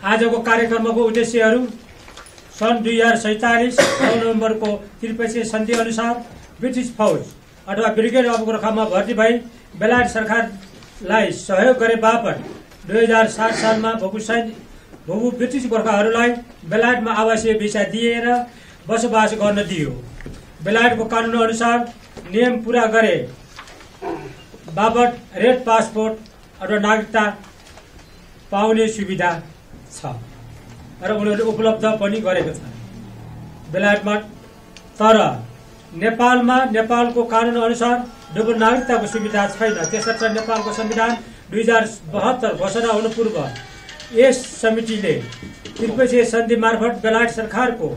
आजको कार्यक्रमको उद्देश्यहरू सन् 2047 नोभेम्बरको त्रिपक्षीय सन्धि अनुसार ब्रिटिस फौज अथवा ब्रिगेड अफ गोर्खामा भर्ती भई बेलायत सरकारलाई सहयोग गरे बापत 2007 सालमा भूभू ब्रिटिस गोर्खाहरूलाई बेलायतमा आवासीय भिसा दिएर बसोबास गर्न दियो। बेलायतको कानून अनुसार नियम पूरा गरे बापत रेड पासपोर्ट अथवा नागरिकता पाउने सुविधा छ र उनीहरूले उपलब्ध पनि गरेको छ बेलायतमा। तर नेपालमा नेपालको कानून अनुसार डबल नागरिकताको सुविधा छैन। त्यसर्थ नेपालको संविधान 2072 घोषणा हुनु पूर्व यस समितिले त्रिपक्षीय सन्धि मार्फत बेलायत सरकारको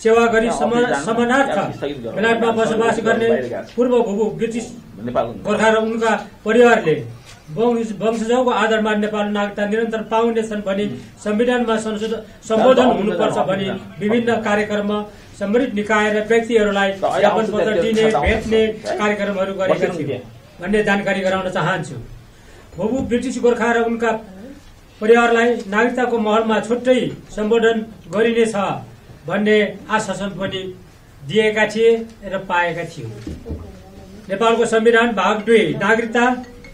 सेवा गरी समानार्थ बेलायतमा बसोबास गर्ने पूर्व भूभू ब्रिटिस गोर्खा र उनका परिवारले वंशजको आधारमा नेपाल नागरिकता निरन्तर पाउनेछन् भनी संविधानमा सम्बोधन हुनुपर्छ भनी विभिन्न कार्यक्रममा सम्बन्धित निकाय र व्यक्तिहरूलाई ज्ञापन पत्र दिने भेट्ने कार्यक्रमहरू गरेका थिए भन्ने जानकारी गराउन चाहन्छु। भूभू ब्रिटिस गोर्खा र उनका परिवारलाई नागरिकताको महलमा छुट्टै सम्बोधन गरिनेछ भन्ने आश्वासन पनि दिएका थिए र पाएका थियौं। नेपालको संविधान भाग 2 नागरिकता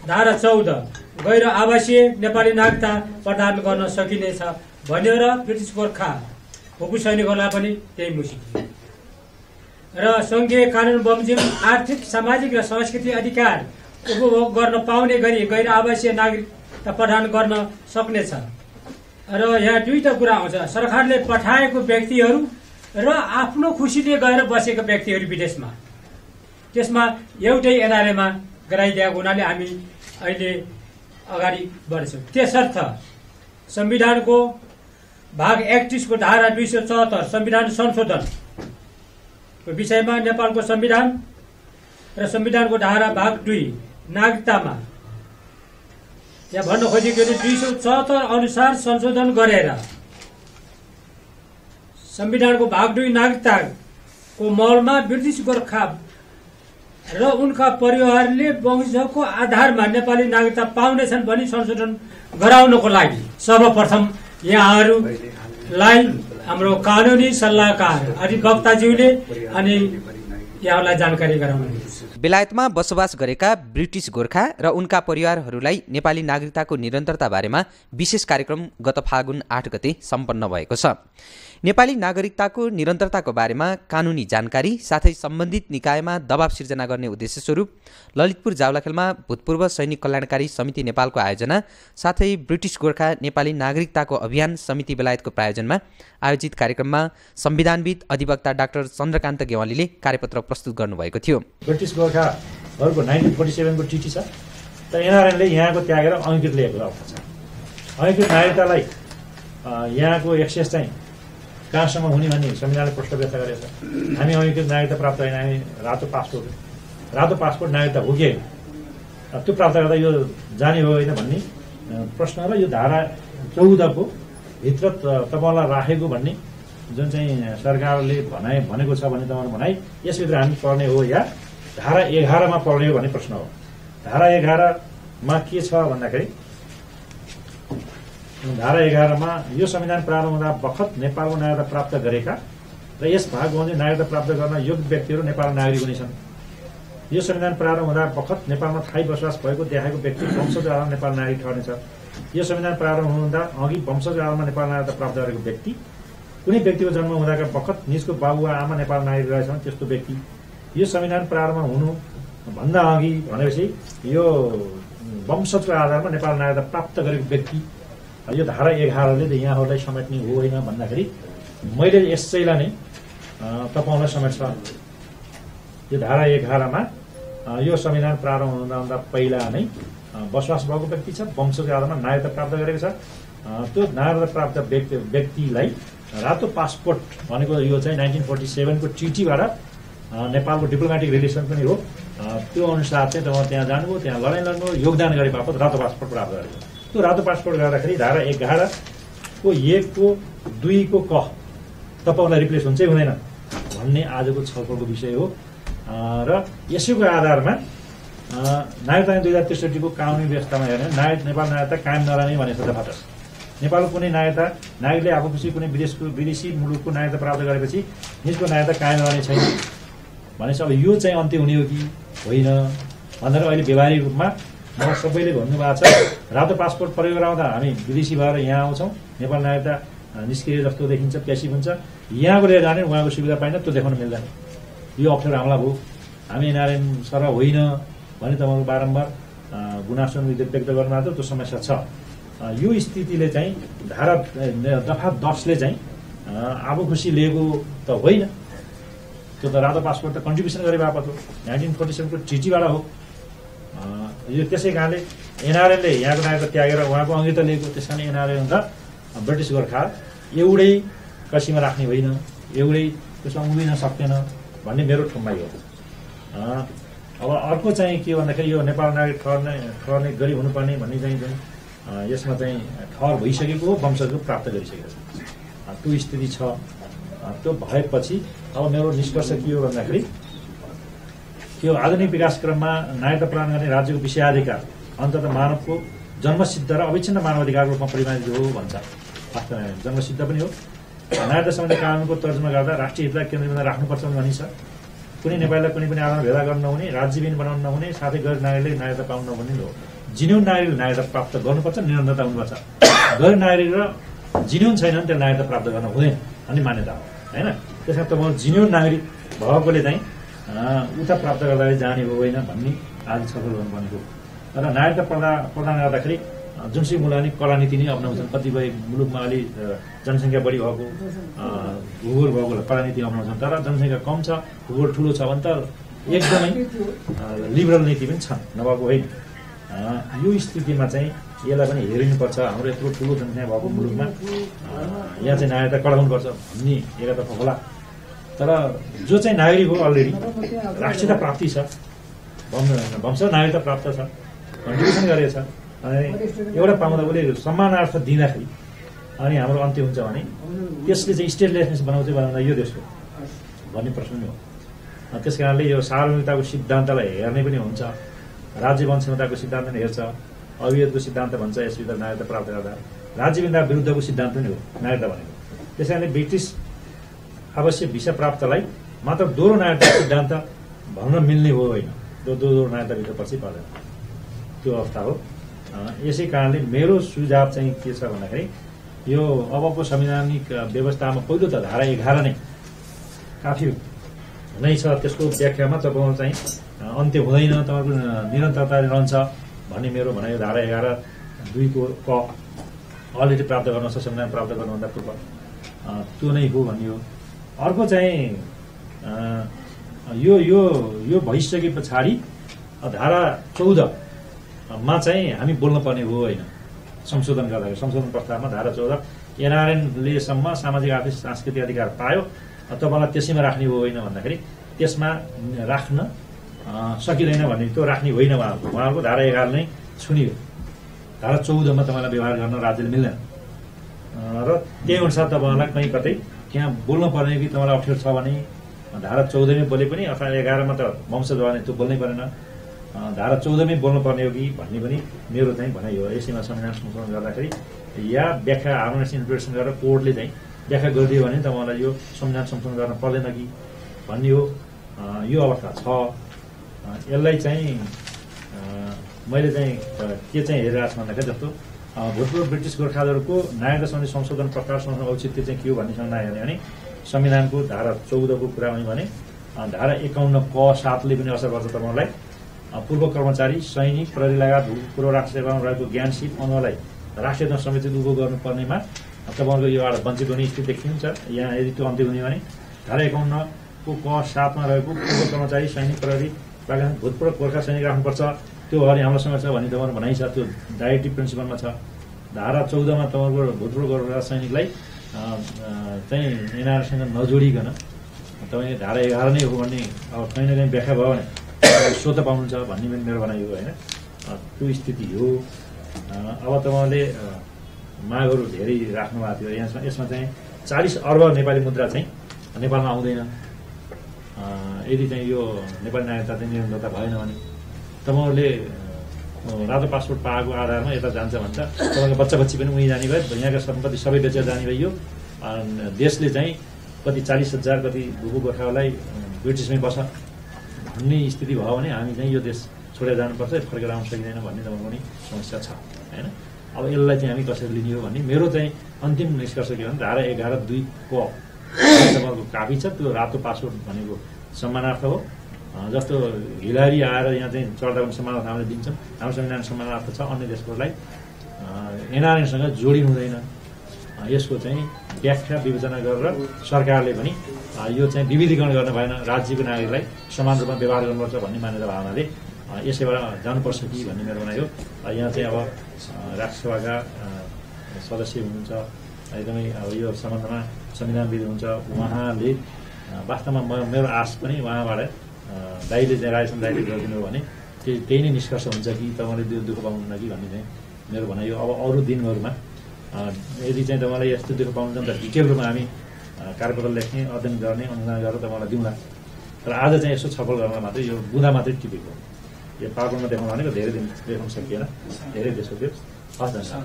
धारा 14 गैर आवासीय नेपाली नागरिकता प्रदान गर्न सकिनेछ भनेर ब्रिटिस गोर्खा भूभू सैनिकहरूलाई पनि त्यही मुसियो र संघीय कानून बमोजिम आर्थिक सामाजिक र सांस्कृतिक अधिकार उपभोग गर्न पाउने गरी गैर आवासीय नागरिकता प्रदान गर्न सक्नेछ। र यहाँ दुईटा कुरा आउँछ, सरकारले पठाएको व्यक्तिहरू र आफ्नो खुसीले गएर बसेका व्यक्तिहरू विदेशमा, त्यसमा एउटै एनआरएमा गराइदिएको हुनाले हामी अहिले अगाडि बढ्छौं। त्यसर्थ संविधानको भाग 31 को धारा 274 संविधान संशोधनको विषयमा नेपालको संविधान र संविधानको धारा भाग 2 नागरिकतामा यहाँ भन्न खोजेको 274 अनुसार संशोधन गरेर संविधानको भाग 2 नागरिकताको महलमा ब्रिटिस गोर्खा र उनका परिवारले वंशको आधारमा नेपाली नागरिकता पाउनेछन् भनी संशोधन गराउनको लागि सर्वप्रथम यहाँहरूलाई हाम्रो कानुनी सल्लाहकार अधिवक्ताज्यूले अनि यहाँलाई जानकारी गराउनुहुन्छ। बेलायतमा बसोबास गरेका ब्रिटिस गोर्खा र उनका परिवारहरूलाई नेपाली नागरिकताको निरन्तरता बारेमा विशेष कार्यक्रम गत फागुन 8 गते सम्पन्न भएको छ। नेपाली नागरिकताको निरन्तरताको बारेमा कानुनी जानकारी साथै सम्बन्धित निकायमा दबाव सिर्जना गर्ने उद्देश्य स्वरूप ललितपुर जावलाखेलमा भूतपूर्व सैनिक कल्याणकारी समिति नेपालको आयोजना साथै ब्रिटिस गोर्खा नेपाली नागरिकताको अभियान समिति बेलायतको प्रायोजनमा आयोजित कार्यक्रममा संविधानविद अधिवक्ता डाक्टर चन्द्रकान्त गेवालीले कार्यपत्र प्रस्तुत गर्नुभएको थियो। ब्रिटिस गोर्खाहरूको 1947 को टिटी छ, तर एनआरएनले यहाँको त्यागेर अंगीकृत लिएको अवस्था छ। अंगीकृत नागरिकतालाई यहाँको एक्सेस चाहिँ कहाँसम्म हुने भन्ने संविधानले प्रश्न व्यक्त गरेको छ। हामी अंगीकृत नागरिकता प्राप्त होइन, हामी रातो पासपोर्ट नागरिकता हो कि त्यो प्राप्त गर्दा यो जाने हो होइन भन्ने प्रश्न र यो धारा 14 को भित्र तपाईँलाई राखेको भन्ने जुन चाहिँ सरकारले भनेको छ भन्ने तपाईँको भनाइ यसभित्र हामी पर्ने हो या धारा 11 मा पर्ने हो भन्ने प्रश्न हो। धारा 11 मा के छ भन्दाखेरि धारा 11 मा यो संविधान प्रारम्भ हुँदा बखत नेपालको नागरिकता प्राप्त गरेका र यस भाग बमोजिम नागरिकता प्राप्त गर्न योग्य व्यक्तिहरू नेपाल नागरिक हुनेछन्। यो संविधान प्रारम्भ हुँदा बखत नेपालमा स्थायी बसोबास भएको देखाएको व्यक्ति वंशजको आधारमा नेपाल नागरिक ठहर्नेछ। यो संविधान प्रारम्भ हुँदा अघि वंशजको आधारमा नेपाल नागरिकता प्राप्त गरेको व्यक्ति, कुनै व्यक्तिको जन्म हुँदाका बखत निजको बाबु वा आमा नेपाल नागरिक रहेछन् त्यस्तो व्यक्ति, यो संविधान प्रारम्भ हुनु भन्दा अघि भनेपछि यो वंशजको आधारमा नेपाल नागरिकता प्राप्त गरेको व्यक्ति, यो धारा 11 ले यहाँहरूलाई समेट्ने हो होइन भन्दाखेरि मैले यसैलाई नै तपाईलाई समेट्छ। यो धारा 11 मा यो संविधान प्रारम्भ हुँदा पहिला नै बसोबास भएको व्यक्ति छ, वंशको आधारमा नागरिकता प्राप्त गरेको छ, त्यो नागरिकता प्राप्त व्यक्तिलाई रातो पासपोर्ट भनेको यो चाहिँ 1947 को टिटीबाट नेपालको डिप्लोमेटिक रिलेसन पनि हो। त्यो अनुसार चाहिँ तपाईँ त्यहाँ जानुभयो, त्यहाँ लडाइँ लड्नुभयो, योगदान गरे बापत रातो पासपोर्ट प्राप्त गरेको। त्यो रातो पासपोर्ट गर्दाखेरि धारा 11 को 1 को 2 को क तपाईँलाई रिप्लेस हुन्छ हुँदैन भन्ने आजको छलफलको विषय हो। र यसैको आधारमा नागरिकता 2063 को कानुनी व्यवस्थामा हेर्ने नेपाल नागरिकता कायम नरहने भनेको छ दफा 10। नेपालको कुनै नागरिकले आफूपछि कुनै विदेशी मुलुकको नागरिकता प्राप्त गरेपछि निजको नागरिकता कायम रहने छैन भनेपछि अब यो चाहिँ अन्त्य हुने हो कि होइन भनेर अहिले व्यवहारिक रूपमा मलाई सबैले भन्नुभएको छ रातो पासपोर्ट प्रयोग गराउँदा हामी विदेशी भएर यहाँ आउँछौँ, नेपाल नागरिकता निष्क्रिय जस्तो देखिन्छ, प्यासिभ हुन्छ, यहाँको लिएर जाने उहाँको सुविधा पाइन, त्यो देखाउन मिल्दैन। यो अप्ठ्यारो हामीलाई भयो। हामी एनआरएन सर होइन भने तपाईँको बारम्बार गुनासो व्यक्त गर्नुभएको त्यो समस्या छ। यो स्थितिले चाहिँ दफा 10ले चाहिँ आफू खुसी लिएको त होइन, त्यो त रातो पासपोर्ट त कन्ट्रिब्युसन गरे बापत हो, 1947 को ट्रिटीबाट हो। यो त्यसै कारणले एनआरएनले यहाँको नागरिकता त्यागेर उहाँको अङ्गिता लिएको, त्यस कारण एनआरएन र ब्रिटिस गोर्खा एउटै कसीमा राख्ने होइन, एउटै त्यसमा उभिन सक्दैन भन्ने मेरो ठम्बाइ हो। अब अर्को चाहिँ के भन्दाखेरि यो नेपाल नागरिक ठहर्ने गरी हुनुपर्ने भन्ने चाहिँ यसमा चाहिँ ठहर भइसकेको हो, वंशजहरू प्राप्त गरिसकेको छ, त्यो स्थिति छ। त्यो भएपछि अब मेरो निष्कर्ष के हो भन्दाखेरि यो आधुनिक विकासक्रममा नागरिकता प्रदान गर्ने राज्यको विषयाधिकार अन्ततः मानवको जन्मसिद्ध र अविच्छिन्न मानवाधिकारको रूपमा परिमाणित हो भन्छ। वास्तवमा जन्मसिद्ध पनि हो। नागरिकता सम्बन्धी कानुनको तर्जुमा गर्दा राष्ट्रिय हितलाई केन्द्रबिन्दुमा राख्नुपर्छ भनिन्छ। कुनै नेपालीलाई कुनै पनि आधारमा भेला गर्न नहुने, राज्यविहीन बनाउन नहुने, साथै गैर नागरिकले नागरिकता पाउन नहुने हो। जिन्युन नागरिकले नागरिकता प्राप्त गर्नुपर्छ, निरन्तरता हुनुपर्छ। गैर नागरिक र जिन्युन छैन भने त्यसले नागरिकता प्राप्त गर्न हुँदैन भन्ने मान्यता हो, होइन? त्यसमा त म जिन्युन नागरिक भएकोले चाहिँ उता प्राप्त गर्दाखेरि जाने हो होइन भन्ने आज छलफल गर्नुपर्ने हो। तर नागरिकता प्रदान गर्दाखेरि जुनसुकै मुलुकले कलानीति नै अप्नाउँछन्। कतिपय मुलुकमा अलि जनसङ्ख्या बढी भएको भूगोल भएको कलानीति अप्नाउँछन्, तर जनसङ्ख्या कम छ, भूगोल ठुलो छ भने त एकदमै लिबरल नीति पनि छन्, नभएको होइन। यो स्थितिमा चाहिँ यसलाई पनि हेरिनुपर्छ। हाम्रो यत्रो ठुलो जनसङ्ख्या भएको मुलुकमा यहाँ चाहिँ नागरिकता कडाउनुपर्छ भन्ने एकातर्फ होला। तर जो चाहिँ नागरिक हो अलरेडी राष्ट्रियता प्राप्ति छ, वंश नागरिकता प्राप्त छ, कन्ट्रिब्युसन गरेको छ, अनि एउटा पाउँदा उसले सम्मानार्थ दिँदाखेरि अनि हाम्रो अन्त्य हुन्छ भने त्यसले चाहिँ स्टेटलेसनेस बनाउँछ भन्दा यो देशको भन्ने प्रश्न नै हो। त्यस कारणले यो सार्वजनिकताको सिद्धान्तलाई हेर्ने पनि हुन्छ, राज्य वंशमताको सिद्धान्त पनि हेर्छ, अभियोगको सिद्धान्त भन्छ यसभित्र नागरिकता प्राप्त गर्दा, राज्यविन्दा विरुद्धको सिद्धान्त पनि हो नागरिकता भनेको। त्यस कारणले ब्रिटिस अवश्य भिसा प्राप्तलाई मात्र दोहोरो नागरिकता सिद्धान्त भन्न मिल्ने हो होइन, त्यो दोहोरो नागरिकताभित्र पछि पर्दैन, त्यो अवस्था हो। यसै कारणले मेरो सुझाव चाहिँ के छ भन्दाखेरि यो अबको संवैधानिक व्यवस्थामा पहिलो त धारा 11 नै काफी नै छ। त्यसको व्याख्यामा तपाईँको चाहिँ अन्त्य हुँदैन, तपाईँको निरन्तरता रहन्छ भन्ने मेरो भनाइ। धारा 11(2) को क अलरेडी प्राप्त गर्न सक्छ, संविधान प्राप्त गर्नुभन्दा पूर्व त्यो नै हो भन्ने हो। अर्को चाहिँ यो भइसके पछाडि धारा 14 मा चाहिँ हामी बोल्न पर्ने हो होइन। संशोधन गर्दाखेरि संशोधन प्रस्तावमा धारा 14 एनआरएनले सम्म सामाजिक आर्थिक सांस्कृतिक अधिकार पायो, तपाईँलाई त्यसैमा राख्ने हो होइन भन्दाखेरि त्यसमा राख्न सकिँदैन भन्ने, त्यो राख्ने होइन उहाँहरूको धारा 11 नै छुनियो। धारा 14 मा तपाईँलाई व्यवहार गर्न राज्यले मिल्दैन र त्यही अनुसार तपाईँलाई कहीँ कतै त्यहाँ बोल्न पर्ने कि तपाईँलाई अप्ठ्यारो छ भने धारा 14 मै बोले पनि अथवा 11 मा त वंशज भने त्यो बोल्नै परेन, धारा 14 मै बोल्नु पर्ने हो कि भन्ने पनि मेरो चाहिँ भनाइ हो। यसैमा संविधान संशोधन गर्दाखेरि या व्याख्या हार्मोनाइजेसन इन्टरप्रिटेसन गरेर कोर्टले चाहिँ व्याख्या गरिदियो भने तपाईँलाई यो संविधान संशोधन गर्न पर्दैन कि भन्ने हो। यो अवस्था छ। यसलाई चाहिँ मैले चाहिँ के चाहिँ हेरिरहेको छु भन्दाखेरि जस्तो भूतपूर्व ब्रिटिस गोर्खाहरूको नागरिकता सम्बन्धी संशोधन प्रस्ताव संशोधन औचित्य चाहिँ के हो भन्नेसँग नहेर्ने भने संविधानको धारा 14 को कुरा भने धारा 51 क 7 ले पनि असर गर्छ। तपाईँलाई पूर्व कर्मचारी, सैनिक, प्रहरी लगायत पूर्व राष्ट्रिय सेवामा रहेको ज्ञानसिप अनुलाई राष्ट्रिय समिति उभो गर्नुपर्नेमा तपाईँहरूको यो एउटा वञ्चित हुने स्थिति देखिन्छ। यहाँ यदि त्यो अन्त्य हुने भने धारा 51 को क 7 मा रहेको पूर्व कर्मचारी, सैनिक, प्रहरी लगायत भूतपूर्व गोर्खा सैनिक राख्नुपर्छ, त्यो अगाडि हामीसँग छ भन्ने तपाईँको भनाइ छ, त्यो डाइरेक्टिभ प्रिन्सिपलमा छ। धारा 14 मा तपाईँको भूतपूर्व गोर्खा सैनिकलाई चाहिँ एनआरसँग नजोडिकन तपाईँले धारा 11 नै हो भन्ने अब कहीँ न कहीँ व्याख्या भयो भने स्वत पाउनुहुन्छ भन्ने पनि मेरो भनाइ हो होइन। त्यो स्थिति हो। अब तपाईँले मागहरू धेरै राख्नु भएको थियो। यसमा चाहिँ 40 अर्ब नेपाली मुद्रा चाहिँ नेपालमा आउँदैन यदि चाहिँ यो नेपाली नागरिकता चाहिँ निरन्तरता भएन भने। तपाईँहरूले रातो पासपोर्ट पाएको आधारमा यता जान्छ भन्छ, तपाईँको बच्चा बच्ची पनि उहीँ जाने भयो, यहाँका सम्पत्ति सबै बेचेर जाने भयो। देशले चाहिँ कति 40,000 कति भूगो गोर्खाहरूलाई ब्रिटिसमै बस्छ भन्ने स्थिति भयो भने हामी चाहिँ यो देश छोडेर जानुपर्छ, फर्केर आउन सकिँदैन भन्ने तपाईँको पनि समस्या छ होइन। अब यसलाई चाहिँ हामी कसरी लिने हो भन्ने मेरो चाहिँ अन्तिम निष्कर्ष के भने धारा 11(2) को तपाईँको काफी छ। त्यो रातो पासपोर्ट भनेको सम्मानार्थ हो। जस्तो हिलारी आएर यहाँ चाहिँ चढ्दा पनि सम्मानार्थ हामीले दिन्छौँ, हाम्रो संविधान सम्मानार्थ छ। अन्य देशकोलाई एनआरएनसँग जोडिनु हुँदैन। यसको चाहिँ व्याख्या विवेचना गरेर सरकारले पनि यो चाहिँ विविधीकरण गर्न भएन, राज्यको नागरिकलाई समान रूपमा व्यवहार गर्नुपर्छ भन्ने मान्यता भावनाले यसैबाट जानुपर्छ कि भन्ने मेरो भनाइ हो। यहाँ चाहिँ अब राष्ट्रसभाका सदस्य हुनुहुन्छ, एकदमै अब यो सम्बन्धमा संविधानविद हुनुहुन्छ, उहाँले वास्तवमा मेरो आश पनि उहाँबाट दाइले चाहिँ राजेशन दाइले गरिदिनु हो भने त्यही नै निष्कर्ष हुन्छ कि तपाईँले दुःख पाउनुहुन्न कि भन्ने चाहिँ मेरो भनाइ हो। अब अरू दिनहरूमा यदि चाहिँ तपाईँलाई यस्तो दुःख पाउनुहुन्छ भने त डिटेल रूपमा हामी कार्यपत्र लेख्ने, अध्ययन गर्ने, अनुसन्धान गरेर तपाईँलाई दिउँला। तर आज चाहिँ यसो छलफल गर्न मात्रै यो बुँदा मात्रै टिपेको यो पार्कोमा देखाउनु भनेको धेरै दिन देखाउन सकिएन, धेरै देशको थियो। हस्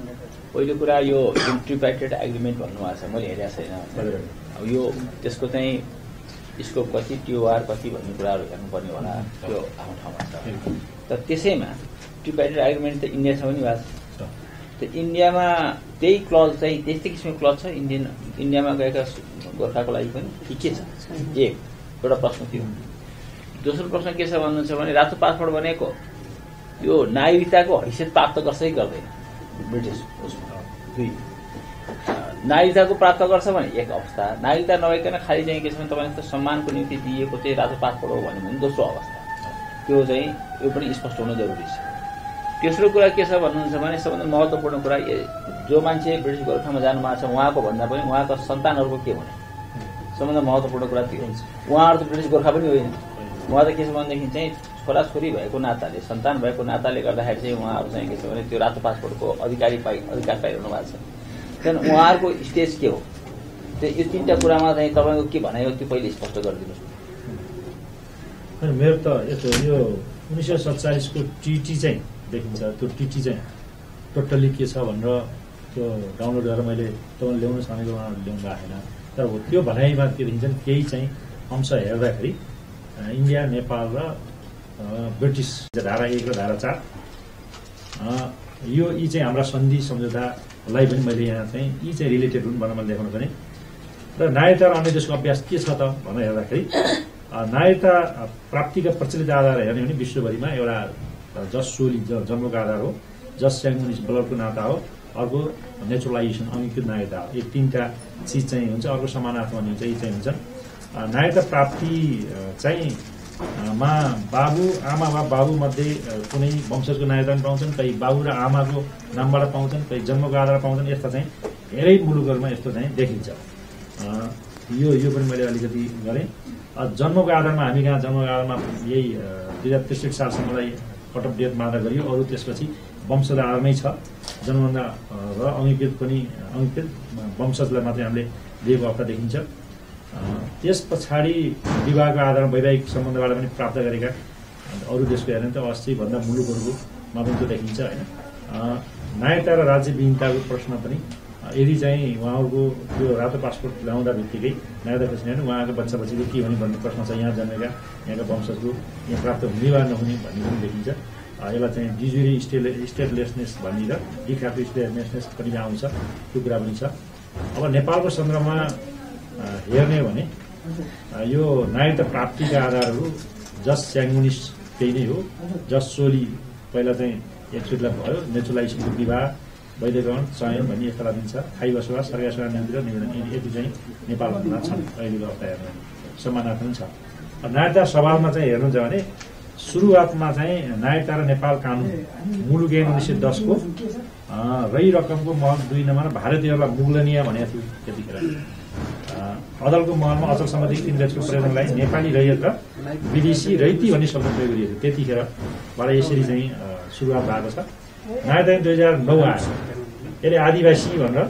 पहिलो कुरा यो जुन ट्रिपाइटेड एग्रिमेन्ट भन्नुभएको छ मैले हेरेको छैन। अब यो त्यसको चाहिँ स्कोप कति, टिओआर कति भन्ने कुराहरू हेर्नुपर्ने होला, त्यो आफ्नो ठाउँमा छ। तर त्यसैमा ट्रिपाइटेड एग्रिमेन्ट त इन्डियासँग पनि भएको छ। त इन्डियामा त्यही क्लज चाहिँ त्यस्तै किसिमको क्लज छ इन्डियामा गएका गोर्खाको लागि पनि के छ? एउटा प्रश्न थियो। दोस्रो प्रश्न के छ भन्नुहुन्छ भने रातो पासपोर्ट भनेको यो नागरिकताको हैसियत प्राप्त गर्छ कि गर्दैन ब्रिटिस उसमा? 2 नागरिकताको प्राप्त गर्छ भने एक अवस्था, नागरिकता नभइकन खालि चाहिँ के छ भने तपाईँले त सम्मानको निम्ति दिएको चाहिँ रातो पासपोर्ट हो भन्यो भने दोस्रो अवस्था। त्यो चाहिँ यो पनि स्पष्ट हुन जरुरी छ। तेस्रो कुरा के छ भन्नुहुन्छ भने सबभन्दा महत्त्वपूर्ण कुरा जो मान्छे ब्रिटिस गोर्खामा जानुभएको छ उहाँको भन्दा पनि उहाँको सन्तानहरूको के भने सबभन्दा महत्त्वपूर्ण कुरा त्यो हुन्छ। उहाँहरू त ब्रिटिस गोर्खा पनि होइन, उहाँ त के छ भनेदेखि चाहिँ छोराछोरी भएको नाताले, सन्तान भएको नाताले गर्दाखेरि चाहिँ उहाँहरू चाहिँ के छ भने त्यो रातो पासपोर्टको अधिकार पाइरहनु भएको छ। त्यहाँदेखि उहाँहरूको स्टेज के हो, त्यो यो 3टा कुरामा चाहिँ तपाईँको के भनाइ हो त्यो पहिले स्पष्ट गरिदिनुहोस्। मेरो त यो 1947 को टिटी चाहिँ देखिन्छ। त्यो टिटी चाहिँ टोटल्ली के छ भनेर त्यो डाउनलोड गरेर मैले तपाईँले ल्याउनुहोस् भनेको उहाँहरू ल्याउनु भएको छैन। तर त्यो भनाइमा के देखिन्छ केही चाहिँ अंश हेर्दाखेरि इन्डिया, नेपाल र ब्रिटिस धारा 1 र धारा 4 यी चाहिँ हाम्रा सन्धि सम्झौतालाई पनि मैले यहाँ चाहिँ यी चाहिँ रिलेटेड हुन् भनेर मैले देखाउनु पर्ने। र नागरिकता र अन्य देशको अभ्यास के छ त भनेर हेर्दाखेरि नागरिकता प्राप्तिका प्रचलित आधार हेर्ने भने विश्वभरिमा एउटा जस सोली जन्मको आधार हो, जस स्याङ्मुनिस ब्लडको नाता हो, अर्को नेचुरलाइजेसन अंगीकृत नागरिकता हो। यो 3टा चिज चाहिँ हुन्छ। अर्को समानार्थ भन्ने चाहिँ यी चाहिँ हुन्छ। नागरिकता प्राप्ति चाहिँ मा बाबु आमा वा बाबु मध्ये कुनै वंशजको नागरिकता पनि पाउँछन्, कहीँ बाबु र आमाको नामबाट पाउँछन्, कहीँ जन्मको आधार पाउँछन्। यस्ता चाहिँ धेरै मुलुकहरूमा यस्तो चाहिँ देखिन्छ। यो पनि मैले अलिकति गरेँ। जन्मको आधारमा हामी कहाँ जन्मको आधारमा यही 2063 सालसम्मलाई कट अफ डेट मान्दा गरियो। अरू त्यसपछि वंशज आधारमै छ जन्मभन्दा र अंगीकृत पनि अंगीकृत वंशजलाई मात्रै हामीले दिएको अवस्था देखिन्छ। त्यस पछाडि विवाहको आधारमा वैवाहिक सम्बन्धबाट पनि प्राप्त गरेका अरू देशको हेर्ने त 80 भन्दा मुलुकहरूमा पनि त्यो देखिन्छ होइन। नागरिकता र राज्यविहीनताको प्रश्न पनि यदि चाहिँ उहाँहरूको त्यो रातो पासपोर्ट ल्याउँदा बित्तिकै नागरिकता खोज्ने भने उहाँको बच्चा बच्चीको के हुने भन्ने प्रश्न छ। यहाँ जन्मेका यहाँका वंशजको यहाँ प्राप्त हुने वा नहुने भन्ने पनि देखिन्छ। यसलाई चाहिँ डिजुरी स्टेटलेसनेस भन्ने र डिफ्याक्टो स्टेटलेसनेस पनि आउँछ, त्यो कुरा पनि छ। अब नेपालको सन्दर्भमा हेर्ने हो भने यो नागरिकता प्राप्तिका आधारहरू जस स्याङ्मुनिस त्यही नै हो। जस सोली पहिला चाहिँ एकचोटिलाई भयो, नेचुरलाइजेसनको विवाह, वैधकरण, चयन भन्ने यस्ता दिन्छ। थाई बसोबास, सरकारी सेवा नियुक्ति र निवेदन यति चाहिँ नेपालमा छन्। अहिलेको अवस्था हेर्नु समानार्थ पनि छ। नागरिकता सवालमा चाहिँ हेर्नुहुन्छ भने सुरुवातमा चाहिँ नागरिकता र नेपाल कानुन मुलुक ऐन 1910 को रही रकमको महल 2 नम्बर भारतीयहरूलाई मुगलनीय भनेको थियो। त्यतिखेर अदलको महलमा अचल सम्पत्ति 3 देशको प्रयोजनलाई नेपाली रैयत र विदेशी रैती भन्ने शब्द प्रयोग गरिएको थियो। त्यतिखेरबाट यसरी चाहिँ सुरुवात भएको छ। नागरिकता 2009 आयो। यसले आदिवासी भनेर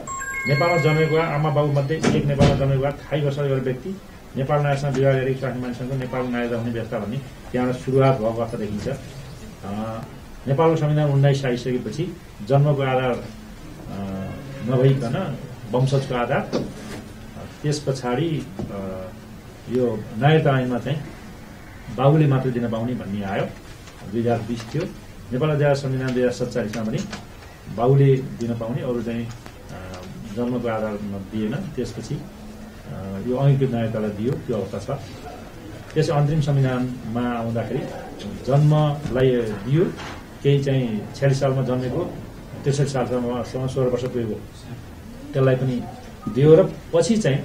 नेपालमा जन्मेको आमा बाबु मध्ये एक नेपालमा जन्मेको थाई वर्ष गरेर व्यक्ति नेपाल नागरिकसँग विवाह गरेको स्वास्नी मानिसहरूको नेपाल नागरिकता हुने व्यवस्था भन्ने त्यहाँबाट सुरुवात भएको अवस्था देखिन्छ। नेपालको संविधान 19 आइसकेपछि जन्मको आधार नभइकन वंशजको आधार, त्यस पछाडि यो नागरिकता ऐनमा चाहिँ बाबुले मात्र दिन पाउने भन्ने आयो। 2020 थियो। नेपाल संविधान 2047 मा पनि बाबुले दिन पाउने, अरू चाहिँ जन्मको आधारमा दिएन। त्यसपछि यो अंगीकृत नागरिकतालाई दियो, त्यो अवस्था छ। त्यसै अन्तरिम संविधानमा आउँदाखेरि जन्मलाई दियो, केही चाहिँ 46 सालमा जन्मेको 63 सालसम्म 16 वर्ष पुगेको त्यसलाई पनि दियो र पछि चाहिँ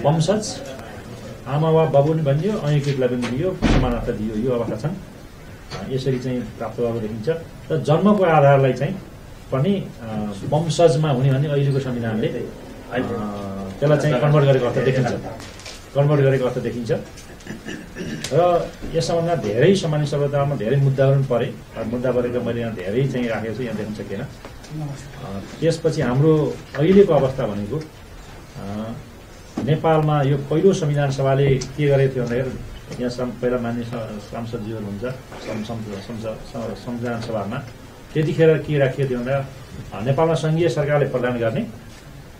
वंशज आमा वा बाबु पनि भनिदियो, अंगीकृतलाई पनि दियो, समानता दियो। यो अवस्था छन्। यसरी चाहिँ प्राप्त भएको देखिन्छ। र जन्मको आधारलाई चाहिँ पनि वंशजमा हुने भने अहिलेको संविधानले त्यसलाई चाहिँ कन्भर्ट गरेको अर्थ देखिन्छ। र यस सम्बन्धमा धेरै सामान्य सभ्यतामा धेरै मुद्दाहरू परे। मुद्दा परेको मैले यहाँ धेरै चाहिँ राखेको छु, यहाँ देख्न सकेन। त्यसपछि हाम्रो अहिलेको अवस्था भनेको नेपालमा यो पहिलो संविधान सभाले के गरेको थियो भन्दाखेरि, यहाँ पहिला मान्य सांसदज्यूहरू हुन्छ संविधान सभामा, त्यतिखेर के राखिएको थियो भन्दा नेपालमा संघीय सरकारले प्रदान गर्ने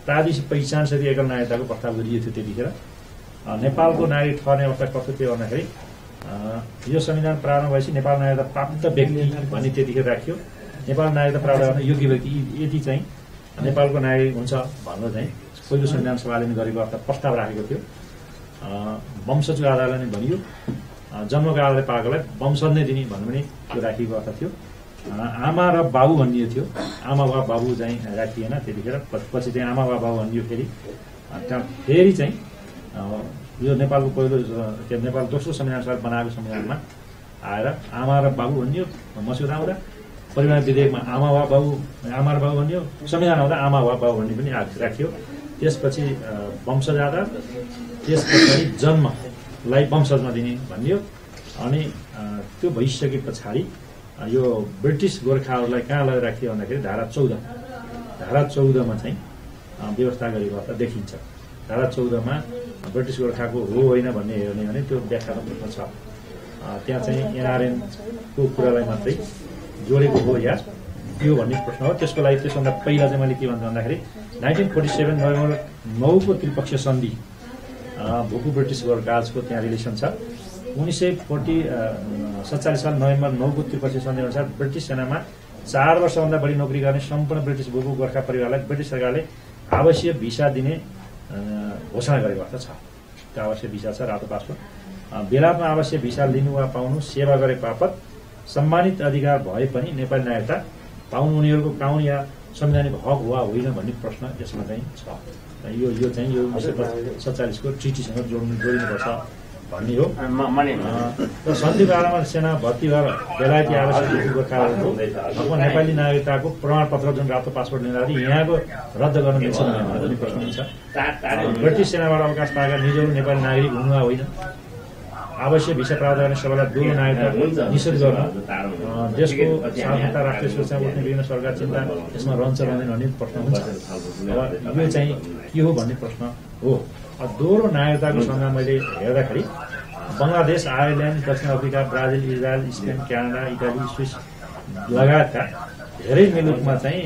प्रादेशिक पहिचान सहित एकल नागरिकताको प्रस्ताव गरिएको थियो। त्यतिखेर नेपालको नागरिक ठहर्ने अवस्था कस्तो थियो भन्दाखेरि यो संविधान प्रारम्भ भएपछि नेपाल नागरिकता प्राप्त व्यक्ति भन्ने त्यतिखेर राखियो। नेपाल नागरिकता प्राप्त गर्न योग्य व्यक्ति यति चाहिँ नेपालको नागरिक हुन्छ भनेर चाहिँ पहिलो संविधान सभाले नै गरेको अवस्था प्रस्ताव राखेको थियो। वंशजको आधारलाई नै भनियो, जन्मको आधारले पाएकोलाई वंशज नै दिने भन्नु पनि त्यो राखिएको अवस्था थियो। आमा र बाबु भनिएको थियो, आमा वा बाबु चाहिँ राखिएन त्यतिखेर। पछि चाहिँ आमा वा बाबु भनियो। फेरि चाहिँ यो नेपालको पहिलो नेपाल दोस्रो संविधान सभा बनाएको संविधानमा आएर आमा र बाबु भनियो, मस्यौदा आउँदा परिवार विधेयकमा आमा र बाबु भनियो, संविधान आउँदा आमा वा बाबु भन्ने पनि राखियो। त्यसपछि वंशज आधार, त्यस पछाडि जन्मलाई वंशजमा दिने भनियो। अनि त्यो भइसके पछाडि यो ब्रिटिस गोर्खाहरूलाई कहाँ लगेर राखियो भन्दाखेरि धारा 14मा चाहिँ व्यवस्था गरेको अवस्था देखिन्छ। धारा 14मा ब्रिटिस गोर्खाको हो होइन भन्ने हेर्ने भने त्यो व्याख्यात्मक छ। त्यहाँ चाहिँ एनआरएनको कुरालाई मात्रै जोडेको हो या त्यो भन्ने प्रश्न हो। त्यसको लागि त्यसभन्दा पहिला चाहिँ मैले के भन्छु भन्दाखेरि 1947 नोभेम्बर 9 को त्रिपक्षीय सन्धि भूकु ब्रिटिस गोर्खाजको त्यहाँ रिलेसन छ। 1947 साल नोभेम्बर 9 को त्रिपक्षीय सन्धि अनुसार ब्रिटिस सेनामा 4 वर्षभन्दा बढी नोकरी गर्ने सम्पूर्ण ब्रिटिश भूकु गोर्खा परिवारलाई ब्रिटिश सरकारले आवश्यक भिसा दिने घोषणा गरेको अवस्था छ। त्यो आवश्यक भिसा छ, रातो पासपोर्ट। बेलायतमा आवश्यक भिसा लिनु वा पाउनु सेवा गरे बापत सम्मानित अधिकार भए पनि नेपाली नागरिकता पाउनु उनीहरूको कानुन या संवैधानिक हक वा होइन भन्ने प्रश्न यसमा चाहिँ छ। यो चाहिँ यो 1947 को ट्रिटीसँग जोडिनुपर्छ भन्ने हो। र सन्धिको आधारमा सेना भर्ती भएर बेलायती आवश्यक गोर्खाहरूको नेपाली नागरिकताको प्रमाणपत्र जुन रातो पासपोर्ट लिँदा यहाँको रद्द गर्न मिल्छ भन्ने प्रश्न हुन्छ। ब्रिटिस सेनाबाट अवकाश पाएका निजहरू नेपाली नागरिक हुनु वा होइन, आवश्यक भिसा प्राप्त गर्ने सबैलाई दुलो नागरिकता निषेध गर्न, देशको सार्वभौमता राष्ट्रिय सुरक्षा उठ्ने विभिन्न सरकार चिन्ता यसमा रहन्छ रहँदैन भन्ने प्रश्न हुन्छ। र यो चाहिँ के हो भन्ने प्रश्न हो। दोहोरो नागरिकताको सङ्घमा मैले हेर्दाखेरि बङ्गलादेश, आयरल्यान्ड, दक्षिण Africa, Brazil, Israel, Spain, Canada, Italy, Swiss लगायतका धेरै मुलुकमा चाहिँ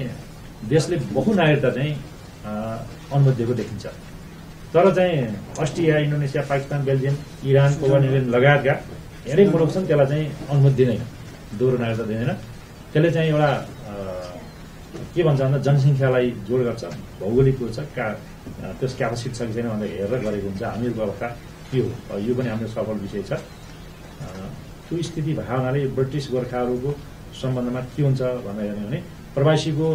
देशले बहु नागरिकता चाहिँ अनुमति दिएको देखिन्छ। तर चाहिँ Austria, Indonesia, Pakistan, Belgium, Iran, Cuba, New Zealand लगायतका धेरै मुलुक छन् त्यसलाई चाहिँ अनुमति दिँदैन, दोहोरो नागरिकता दिँदैन। त्यसले चाहिँ एउटा के भन्छ भन्दा जनसङ्ख्यालाई जोड गर्छ, भौगोलिक छ, त्यस क्यापासिटी छ कि छैन भनेर हेरेर गरेको हुन्छ। हामीहरूको अवस्था के हो, यो पनि हाम्रो सफल विषय छ। त्यो स्थिति भएको हुनाले ब्रिटिस गोर्खाहरूको सम्बन्धमा के हुन्छ भनेर हेर्ने भने प्रवासीको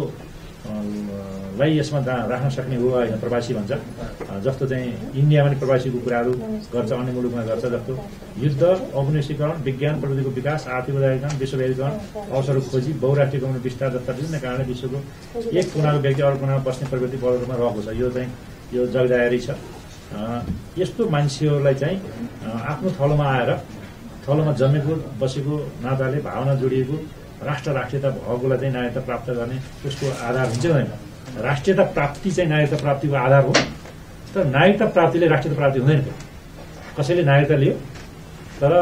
लाई यसमा राख्न सक्ने हो होइन, प्रवासी भन्छ। जस्तो चाहिँ इन्डियामा पनि प्रवासीको कुराहरू गर्छ, अन्य मुलुकमा गर्छ। जस्तो युद्ध, औपनिवेशीकरण, विज्ञान प्रविधिको विकास, आर्थिक उदारीकरण, विश्वव्यापीकरण, अवसरको खोजी, बहुराष्ट्रिय कम्युनिटी विस्तार जस्ता विभिन्न कारणले विश्वको एक कुनाको व्यक्ति अरू कुनामा बस्ने प्रवृत्ति बढ्दो रूपमा रहेको छ। यो चाहिँ यो जगदायरी छ। यस्तो मान्छेहरूलाई चाहिँ आफ्नो थलोमा आएर, थलोमा जन्मेको बसेको नाताले भावना जोडिएको राष्ट्र राष्ट्रियता भएकोलाई चाहिँ नागरिकता प्राप्त गर्ने उसको आधार हुन्छ हुँदैन। राष्ट्रियता प्राप्ति चाहिँ नागरिकता प्राप्तिको आधार हो, तर नागरिकता प्राप्तिले राष्ट्रियता प्राप्ति हुँदैन। कसैले नागरिकता लियो तर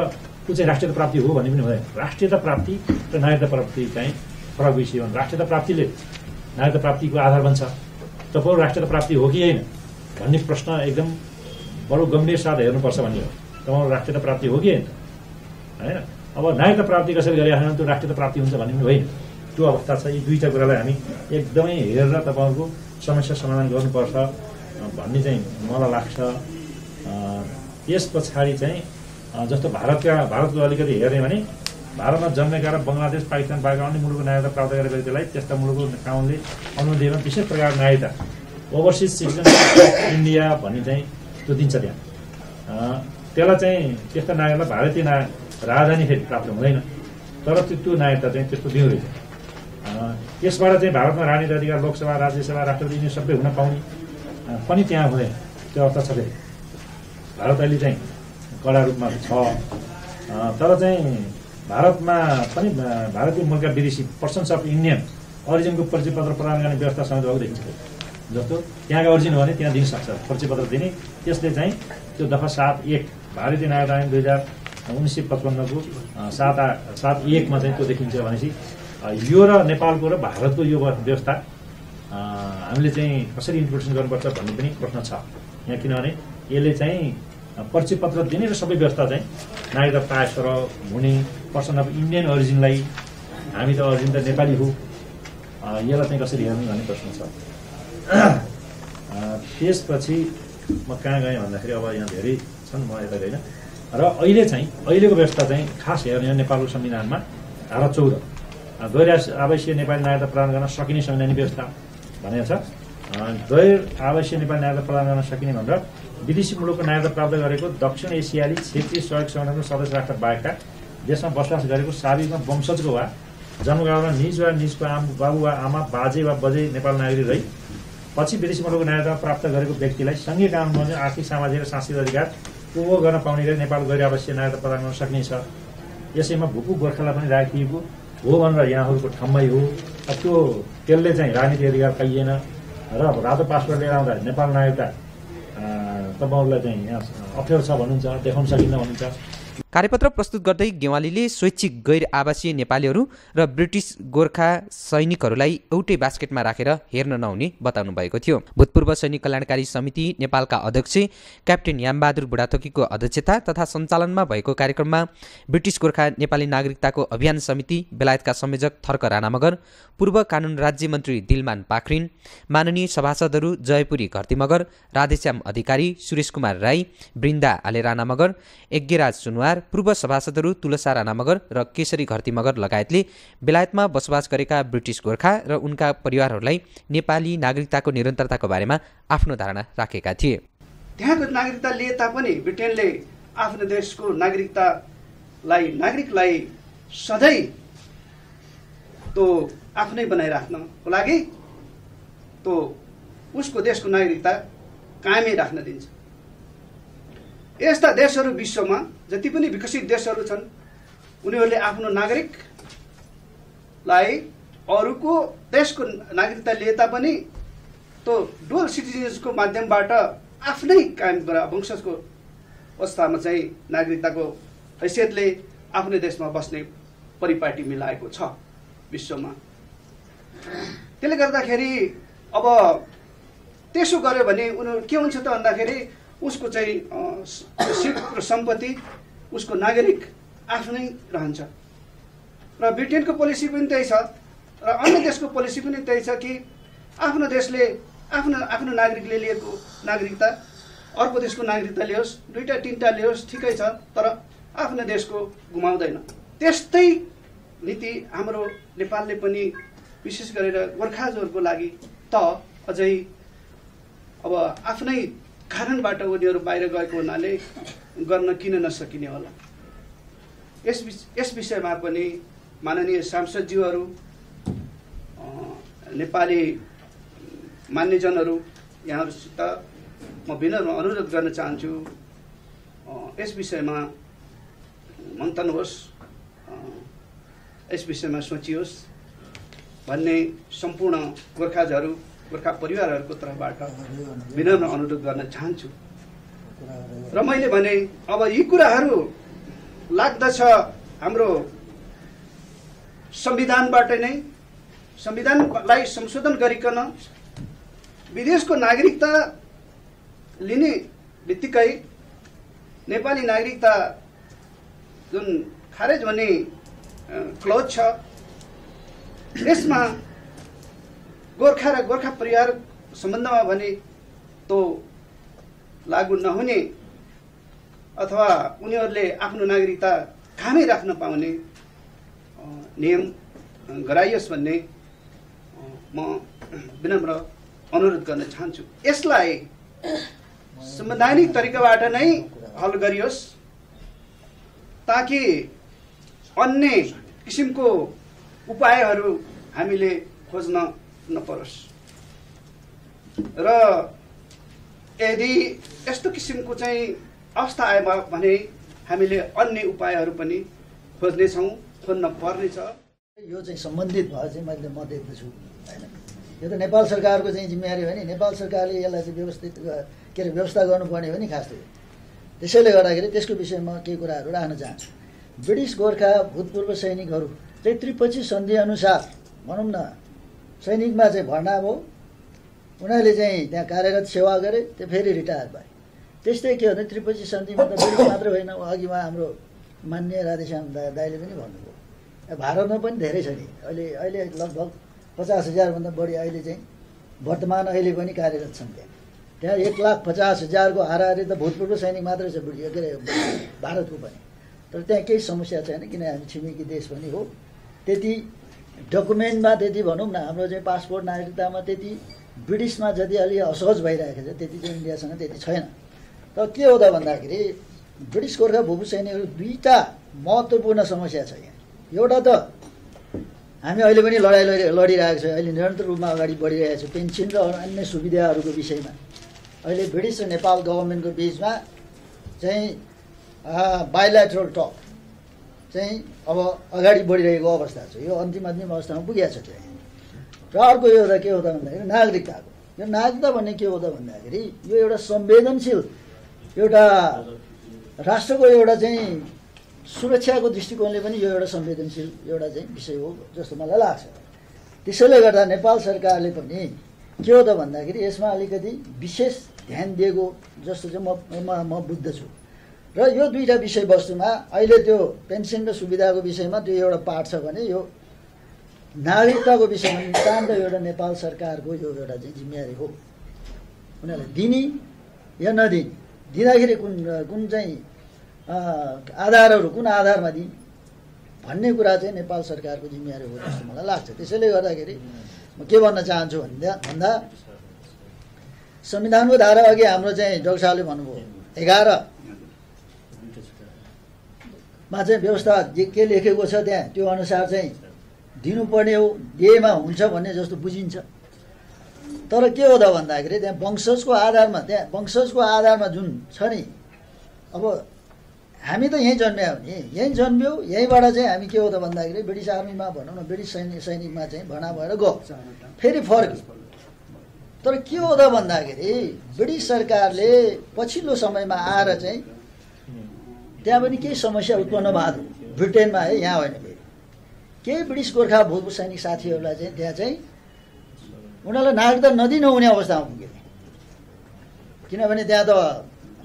त्यो चाहिँ राष्ट्रियता प्राप्ति हो भन्ने पनि हुँदैन। राष्ट्रियता प्राप्ति र नागरिकता प्राप्ति चाहिँ फरक विषय हो। राष्ट्रियता प्राप्तिले नागरिकता प्राप्तिको आधार बन्छ। तपाईँ राष्ट्रियता प्राप्ति हो कि होइन भन्ने प्रश्न एकदम बडो गम्भीर साथ हेर्नुपर्छ भन्ने हो। तपाईँ राष्ट्रियता प्राप्ति हो कि होइन अब नागरिकता प्राप्ति कसरी गरिरहेको छ त्यो राष्ट्रियता प्राप्ति हुन्छ भन्ने पनि होइन। त्यो अवस्था छ। यी दुईटा कुरालाई हामी एकदमै हेरेर तपाईँहरूको समस्या समाधान गर्नुपर्छ भन्ने चाहिँ मलाई लाग्छ। यस पछाडि चाहिँ जस्तो भारतको अलिकति हेर्ने भने भारतमा जन्मेका र बङ्गलादेश पाकिस्तान बाहेक अन्य मुलुकको नागरिकता प्राप्त गरेका व्यक्तिलाई त्यस्ता मुलुकको कानुनले अनुमति विशेष प्रकारको नागरिकता ओभरसिज सिटिजनसिप इन्डिया भन्ने चाहिँ त्यो दिन्छ त्यहाँ। त्यसलाई चाहिँ त्यस्ता नागरिकलाई भारतीय राजधानी फेरि प्राप्त हुँदैन तर त्यो नागरिकता चाहिँ त्यस्तो दिँदो रहेछ। यसबाट चाहिँ भारतमा राजनीतिक अधिकार लोकसभा राज्यसभा राष्ट्रपति यिनी सबै हुन पाउने पनि त्यहाँ हुँदैन त्यो अवस्था छ। फेरि भारत अहिले चाहिँ कडा रूपमा छ तर चाहिँ भारतमा पनि भारतीय मूलका विदेशी पर्सन्स अफ इन्डियन ओरिजिनको परिचय पत्र प्रदान गर्ने व्यवस्था समेत भएको देखिन्छ। जस्तो त्यहाँका ओरिजिन हो भने त्यहाँ दिन सक्छ परिचय पत्र दिने। त्यसले चाहिँ त्यो दफा 7(1) भारतीय नागरिकता ऐन 1955 को 7(1) चाहिँ त्यो देखिन्छ। भनेपछि यो र नेपालको र भारतको यो व्यवस्था हामीले चाहिँ कसरी इन्टरप्रिटेसन गर्नुपर्छ भन्ने पनि प्रश्न छ यहाँ। किनभने यसले चाहिँ परिचय पत्र दिने र सबै व्यवस्था चाहिँ नागरिकता पास र हुने पर्सन अफ इन्डियन ओरिजिनलाई हामी त ओरिजिन त नेपाली हो यसलाई चाहिँ कसरी हेर्ने भन्ने प्रश्न छ। त्यसपछि म कहाँ गएँ भन्दाखेरि अब यहाँ धेरै छन् म यता गएन र अहिलेको व्यवस्था चाहिँ खास हेर्ने नेपालको संविधानमा धारा 14 गैर आवासीय नेपाली नागरिकता प्रदान गर्न सकिने संवैधानिक व्यवस्था भनेको छ। गैर आवासीय नेपाली नागरिकता प्रदान गर्न सकिने भनेर विदेशी मुलुकको नागरिकता प्राप्त गरेको दक्षिण एसियाली क्षेत्रीय सहयोग संगठनको सदस्य राष्ट्र बाहेकका देशमा बसोबास गरेको शारीरिकमा वंशजको वा जन्मगाउँमा निज वा निजको बाबु वा आमा बाजे वा बजे नेपाल नागरिक रही पछि विदेशी मुलुकको नागरिकता प्राप्त गरेको व्यक्तिलाई सङ्घीय कानुनमा आर्थिक सामाजिक र सांस्कृतिक अधिकार उपभोग गर्न पाउने गरी नेपाल गैर आवासीय नागरिकता प्रदान गर्न सक्नेछ। यसैमा भूपू गोर्खालाई पनि राखिएको हो भनेर यहाँहरूको ठम्मै हो। त्यो त्यसले चाहिँ राजनीतिक अधिकार पाइएन र रातो पासपोर्ट लिएर आउँदा नेपाल नागरिकता तपाईँहरूलाई चाहिँ यहाँ अप्ठ्यारो छ भन्नुहुन्छ देखाउन सकिन्न भन्नुहुन्छ। कार्यपत्र प्रस्तुत गर्दै गेवालीले स्वैच्छिक गैर आवासीय नेपालीहरू र ब्रिटिस गोर्खा सैनिकहरूलाई एउटै बास्केटमा राखेर हेर्न नहुने बताउनु भएको थियो। भूतपूर्व सैनिक कल्याणकारी समिति नेपालका अध्यक्ष क्याप्टेन यामबहादुर बुढाथोकीको अध्यक्षता तथा सञ्चालनमा भएको कार्यक्रममा ब्रिटिस गोर्खा नेपाली नागरिकताको अभियान समिति बेलायतका संयोजक थर्क राणा मगर, पूर्व कानुन राज्य मन्त्री दिलमान पाखरिन, माननीय सभासदहरू जयपुरी घरती मगर, राधेश्याम अधिकारी, सुरेश कुमार राई, बृन्दा आले राणा मगर, यज्ञराज सुनवार, पूर्व सभासदहरू तुलसा राणा मगर र केशरी घरती मगर लगायतले बेलायतमा बसोबास गरेका ब्रिटिस गोर्खा र उनका परिवारहरूलाई नेपाली नागरिकताको निरन्तरताको बारेमा आफ्नो धारणा राखेका थिए। त्यहाँको नागरिकता लिए तापनि ब्रिटेनले आफ्नो देशको नागरिकलाई सधैँ तो आफ्नै बनाइराख्नको लागि तो उसको देशको नागरिकता कायमै राख्न दिन्छ। यस्ता देशहरू विश्वमा जति पनि विकसित देशहरू छन् उनीहरूले आफ्नो नागरिकलाई अरूको देशको नागरिकता लिए तापनि तो डुअल सिटिजन्सको माध्यमबाट आफ्नै कायम वंशजको अवस्थामा चाहिँ नागरिकताको हैसियतले आफ्नै देशमा बस्ने परिपाटी मिलाएको छ विश्वमा। त्यसले गर्दाखेरि अब त्यसो गर्यो भने उनीहरू के हुन्छ त भन्दाखेरि उसको चाहिँ सिप र सम्पत्ति उसको नागरिक आफ्नै रहन्छ र ब्रिटेनको पोलिसी पनि त्यही छ र अन्य देशको पोलिसी पनि त्यही छ कि आफ्नो देशले आफ्नो नागरिकले लिएको नागरिकता अर्को देशको नागरिकता लियोस्, दुईटा तीनटा लियोस् ठिकै छ तर आफ्नो देशको गुमाउँदैन। त्यस्तै नीति हाम्रो नेपालले पनि विशेष गरेर गोर्खाजहरूको लागि त अझै अब आफ्नै कारणबाट उनीहरू बाहिर गएको हुनाले गर्न किन नसकिने होला। यस विषयमा पनि माननीय सांसदज्यूहरू, नेपाली मान्यजनहरू यहाँहरूसित म विनम्र अनुरोध गर्न चाहन्छु यस विषयमा मन्थन होस्, यस विषयमा सोचियोस् भन्ने सम्पूर्ण गोर्खा परिवारहरूको तर्फबाट विनम्र अनुरोध गर्न चाहन्छु। र मैले भने अब यी कुराहरू लाग्दछ हाम्रो संविधानबाट नै संविधानलाई संशोधन गरिकन विदेशको नागरिकता लिने बित्तिकै नेपाली नागरिकता जुन खारेज भन्ने क्लोज छ यसमा गोर्खा र गोर्खा परिवार सम्बन्धमा भने तो लागू नहुने अथवा उनीहरूले आफ्नो नागरिकता कामै राख्न पाउने नियम गराइयोस् भन्ने म विनम्र अनुरोध गर्न चाहन्छु। यसलाई संवैधानिक तरिकाबाट नै हल गरियोस् ताकि अन्य किसिमको उपायहरू हामीले खोज्न नपरोस् र यदि यस्तो किसिमको चाहिँ अवस्था आयो भने हामीले अन्य उपायहरू पनि खोज्नेछौँ, खोज्न पर्नेछ। यो चाहिँ सम्बन्धित भएर चाहिँ मैले म देख्दछु हैन। यो त नेपाल सरकारको चाहिँ जिम्मेवारी हो नि। नेपाल सरकारले यसलाई चाहिँ व्यवस्थित के अरे व्यवस्था गर्नुपर्ने हो नि खास गरी। त्यसैले गर्दाखेरि त्यसको विषयमा केही कुराहरू राख्न चाहन्छु। ब्रिटिस गोर्खा भूतपूर्व सैनिकहरू चाहिँ त्रिपक्षी सन्धि अनुसार भनौँ न सैनिकमा चाहिँ भर्ना भयो, उनीहरूले चाहिँ त्यहाँ कार्यरत सेवा गरे, त्यो फेरि रिटायर भए। त्यस्तै के भन्दा त्रिपक्षी सन्धिमा त ब्रिटिस मात्र होइन, अघि हाम्रो मान्य राधेश्याम दाइले पनि भन्नुभयो भारतमा पनि धेरै छ नि। अहिले लगभग 50,000 भन्दा बढी अहिले चाहिँ वर्तमान अहिले पनि कार्यरत छन्। त्यहाँ 1,50,000 को हाराहारी त भूतपूर्व सैनिक मात्रै छ के अरे भारतको पनि। तर त्यहाँ केही समस्या छैन किन हामी छिमेकी देश पनि हो। त्यति डकुमेन्टमा त्यति भनौँ न हाम्रो चाहिँ पासपोर्ट नागरिकतामा त्यति ब्रिटिसमा जति अलि असहज भइरहेको छ त्यति चाहिँ इन्डियासँग त्यति छैन। तर के हो त भन्दाखेरि ब्रिटिस गोर्खा भूतपूर्व सैनिकहरू दुईटा महत्त्वपूर्ण समस्या छ यहाँ। एउटा त हामी अहिले पनि लडाइँ लडिरहेको छ, अहिले निरन्तर रूपमा अगाडि बढिरहेको छ पेन्सन र अन्य सुविधाहरूको विषयमा। अहिले ब्रिटिस र नेपाल गभर्मेन्टको बिचमा चाहिँ बाइल्याटरल टक चाहिँ अब अगाडि बढिरहेको अवस्था छ। यो अन्तिम अवस्थामा पुगेको छ चाहिँ। र अर्को यो के हो त भन्दाखेरि नागरिकताको। यो नागरिकता भन्ने के हो त भन्दाखेरि यो एउटा संवेदनशील एउटा राष्ट्रको एउटा चाहिँ सुरक्षाको दृष्टिकोणले पनि यो एउटा संवेदनशील एउटा चाहिँ विषय हो जस्तो मलाई लाग्छ। त्यसैले गर्दा नेपाल सरकारले पनि के हो त भन्दाखेरि यसमा अलिकति विशेष ध्यान दिएको जस्तो चाहिँ म बुझ्दछु। र यो दुईटा विषयवस्तुमा अहिले त्यो पेन्सन र सुविधाको विषयमा त्यो एउटा पार्ट छ भने यो नागरिकताको विषयमा नितान्त एउटा नेपाल सरकारको यो एउटा चाहिँ जिम्मेवारी हो। उनीहरूलाई दिने या नदिने, दिँदाखेरि कुन चाहिँ आधारहरू कुन आधारमा दिने भन्ने कुरा चाहिँ नेपाल सरकारको जिम्मेवारी हो जस्तो मलाई लाग्छ। त्यसैले गर्दाखेरि म के भन्न चाहन्छु भन्दा संविधानको धारा अघि हाम्रो चाहिँ डाक्टर साहबले भन्नुभयो 11 मा चाहिँ व्यवस्था के लेखेको छ त्यहाँ त्यो अनुसार चाहिँ दिनुपर्ने हो, दिएमा हुन्छ भन्ने जस्तो बुझिन्छ। तर के हो त भन्दाखेरि त्यहाँ वंशजको आधारमा जुन छ नि, अब हामी त यहीँ जन्म्या हो नि, यहीँ जन्म्यौ, यहीँबाट चाहिँ हामी के हो त भन्दाखेरि ब्रिटिस आर्मीमा भनौँ न ब्रिटिस सैनिकमा चाहिँ भर्ना भएर गयो, फेरि फर्क्यो। तर के हो त भन्दाखेरि ब्रिटिस सरकारले पछिल्लो समयमा आएर चाहिँ त्यहाँ पनि केही समस्या उत्पन्न भएको थियो ब्रिटेनमा है, यहाँ होइन। फेरि केही ब्रिटिस गोर्खा भूतपूर्व सैनिक साथीहरूलाई चाहिँ त्यहाँ चाहिँ उनीहरूलाई नागरिकता नदिनुहुने अवस्थामा पुगे। किनभने त्यहाँ त